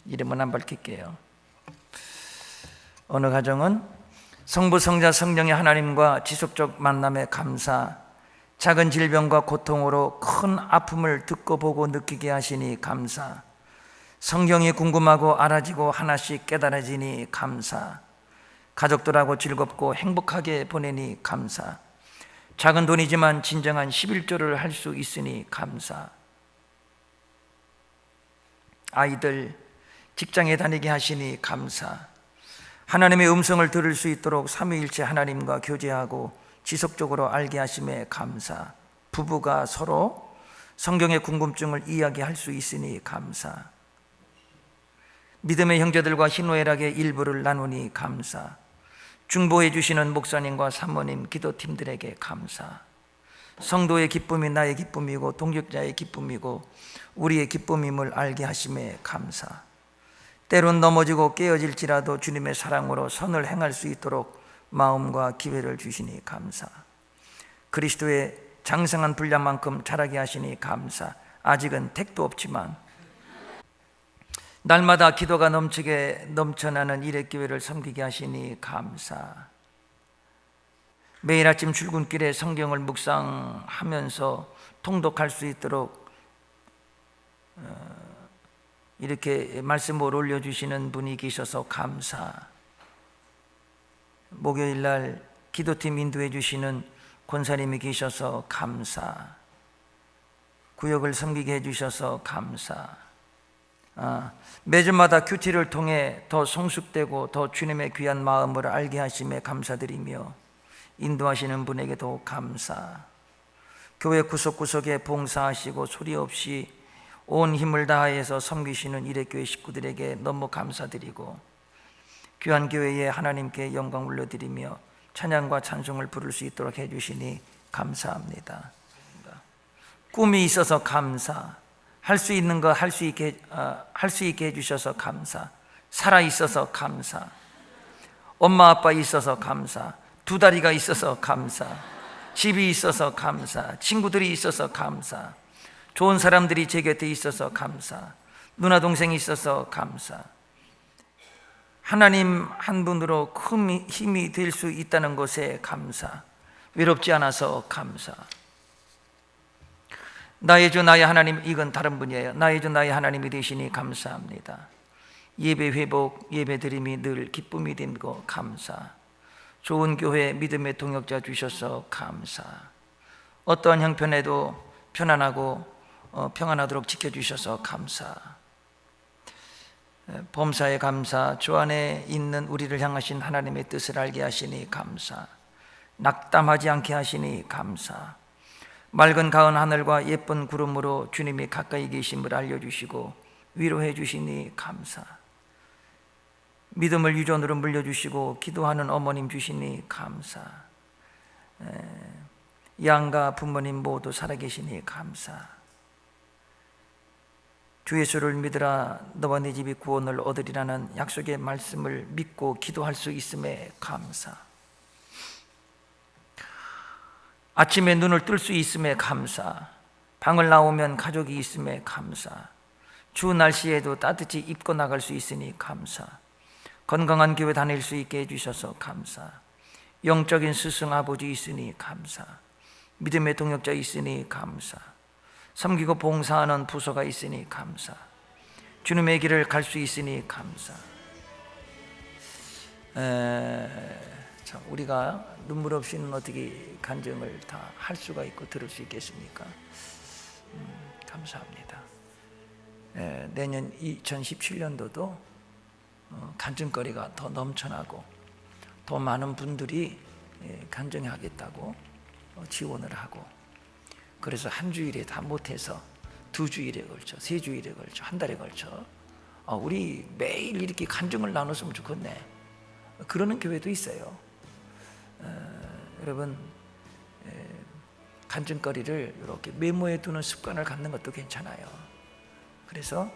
이름은 안 밝힐게요. 어느 가정은 성부, 성자, 성령의 하나님과 지속적 만남에 감사, 작은 질병과 고통으로 큰 아픔을 듣고 보고 느끼게 하시니 감사, 성경이 궁금하고 알아지고 하나씩 깨달아지니 감사, 가족들하고 즐겁고 행복하게 보내니 감사, 작은 돈이지만 진정한 11조를 할 수 있으니 감사, 아이들 직장에 다니게 하시니 감사, 하나님의 음성을 들을 수 있도록 삼위일체 하나님과 교제하고 지속적으로 알게 하심에 감사, 부부가 서로 성경의 궁금증을 이야기할 수 있으니 감사, 믿음의 형제들과 희노애락의 일부를 나누니 감사, 중보해 주시는 목사님과 사모님, 기도팀들에게 감사, 성도의 기쁨이 나의 기쁨이고 동역자의 기쁨이고 우리의 기쁨임을 알게 하심에 감사, 때론 넘어지고 깨어질지라도 주님의 사랑으로 선을 행할 수 있도록 마음과 기회를 주시니 감사, 그리스도의 장성한 분량만큼 자라게 하시니 감사, 아직은 택도 없지만 날마다 기도가 넘쳐나는 일의 기회를 섬기게 하시니 감사, 매일 아침 출근길에 성경을 묵상하면서 통독할 수 있도록 이렇게 말씀을 올려주시는 분이 계셔서 감사, 목요일날 기도팀 인도해 주시는 권사님이 계셔서 감사, 구역을 섬기게 해주셔서 감사, 매주마다 큐티를 통해 더 성숙되고 더 주님의 귀한 마음을 알게 하심에 감사드리며 인도하시는 분에게도 감사, 교회 구석구석에 봉사하시고 소리 없이 온 힘을 다하여서 섬기시는 일회교회 식구들에게 너무 감사드리고 귀한 교회에 하나님께 영광 올려드리며 찬양과 찬송을 부를 수 있도록 해주시니 감사합니다. 꿈이 있어서 감사, 할 수 있는 거 할 수 있게 해주셔서 감사, 살아 있어서 감사, 엄마 아빠 있어서 감사, 두 다리가 있어서 감사, 집이 있어서 감사, 친구들이 있어서 감사, 좋은 사람들이 제 곁에 있어서 감사, 누나 동생이 있어서 감사, 하나님 한 분으로 큰 힘이 될 수 있다는 것에 감사, 외롭지 않아서 감사, 나의 주 나의 하나님, 이건 다른 분이에요. 나의 주 나의 하나님이 되시니 감사합니다. 예배 회복, 예배 드림이 늘 기쁨이 되고 감사, 좋은 교회 믿음의 동역자 주셔서 감사, 어떠한 형편에도 편안하고 평안하도록 지켜주셔서 감사, 범사에 감사, 주 안에 있는 우리를 향하신 하나님의 뜻을 알게 하시니 감사, 낙담하지 않게 하시니 감사, 맑은 가은 하늘과 예쁜 구름으로 주님이 가까이 계심을 알려주시고 위로해 주시니 감사, 믿음을 유전으로 물려주시고 기도하는 어머님 주시니 감사, 양가 부모님 모두 살아계시니 감사, 주 예수를 믿으라 너와 네 집이 구원을 얻으리라는 약속의 말씀을 믿고 기도할 수 있음에 감사, 아침에 눈을 뜰 수 있음에 감사, 방을 나오면 가족이 있음에 감사, 추운 날씨에도 따뜻히 입고 나갈 수 있으니 감사, 건강한 교회 다닐 수 있게 해주셔서 감사, 영적인 스승 아버지 있으니 감사, 믿음의 동역자 있으니 감사, 섬기고 봉사하는 부서가 있으니 감사, 주님의 길을 갈 수 있으니 감사. 참, 우리가 눈물 없이는 어떻게 간증을 다 할 수가 있고 들을 수 있겠습니까? 감사합니다. 내년 2017년도도 간증거리가 더 넘쳐나고 더 많은 분들이 간증하겠다고 지원을 하고, 그래서 한 주일에 다 못해서 2주일에 걸쳐, 3주일에 걸쳐, 한 달에 걸쳐 우리 매일 이렇게 간증을 나눴으면 좋겠네, 그러는 교회도 있어요. 여러분, 간증거리를 이렇게 메모해 두는 습관을 갖는 것도 괜찮아요. 그래서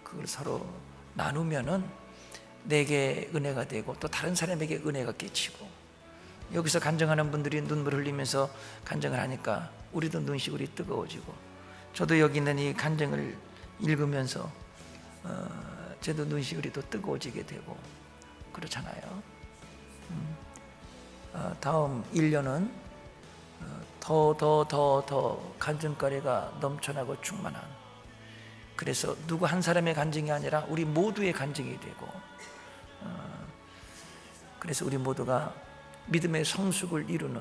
그걸 서로 나누면은 내게 은혜가 되고 또 다른 사람에게 은혜가 끼치고, 여기서 간증하는 분들이 눈물 흘리면서 간증을 하니까 우리도 눈시울이 뜨거워지고, 저도 여기 있는 이 간증을 읽으면서 저도 눈시울이 또 뜨거워지게 되고 그렇잖아요. 다음 1년은 더 간증거리가 넘쳐나고 충만한, 그래서 누구 한 사람의 간증이 아니라 우리 모두의 간증이 되고, 그래서 우리 모두가 믿음의 성숙을 이루는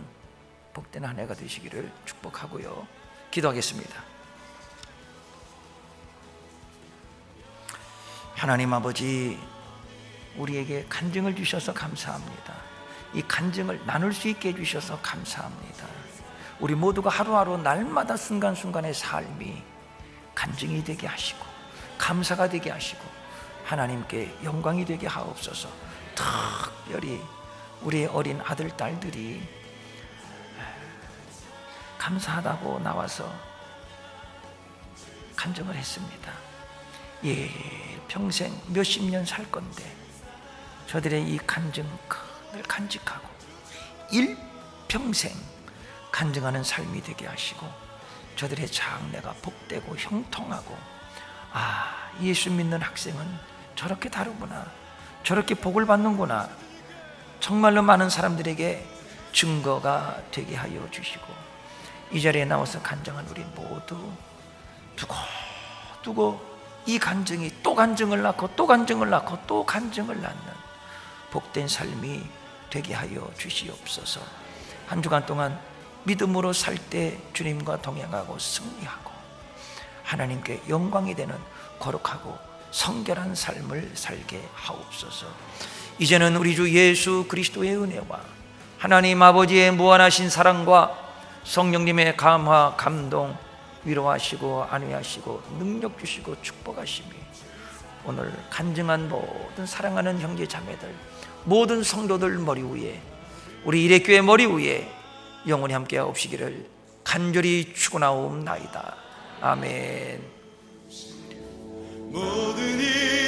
복된 한 해가 되시기를 축복하고요. 기도하겠습니다. 하나님 아버지, 우리에게 간증을 주셔서 감사합니다. 이 간증을 나눌 수 있게 해주셔서 감사합니다. 우리 모두가 하루하루 날마다 순간순간의 삶이 간증이 되게 하시고 감사가 되게 하시고 하나님께 영광이 되게 하옵소서. 특별히 우리의 어린 아들, 딸들이 감사하다고 나와서 간증을 했습니다. 예, 평생 몇십 년 살 건데 저들의 이 간증을 간직하고 일평생 간증하는 삶이 되게 하시고 저들의 장래가 복되고 형통하고, 예수 믿는 학생은 저렇게 다르구나, 저렇게 복을 받는구나, 정말로 많은 사람들에게 증거가 되게 하여 주시고, 이 자리에 나와서 간증한 우리 모두 두고 이 간증이 또 간증을 낳고 또 간증을 낳고 또 간증을 낳는 복된 삶이 되게 하여 주시옵소서. 한 주간 동안 믿음으로 살 때 주님과 동행하고 승리하고 하나님께 영광이 되는 거룩하고 성결한 삶을 살게 하옵소서. 이제는 우리 주 예수 그리스도의 은혜와 하나님 아버지의 무한하신 사랑과 성령님의 감화, 감동, 위로하시고 안위하시고 능력 주시고 축복하심이 오늘 간증한 모든 사랑하는 형제 자매들, 모든 성도들 머리 위에, 우리 일회교회 머리 위에 영원히 함께 하옵시기를 간절히 축원하옵나이다. 아멘. 모든 일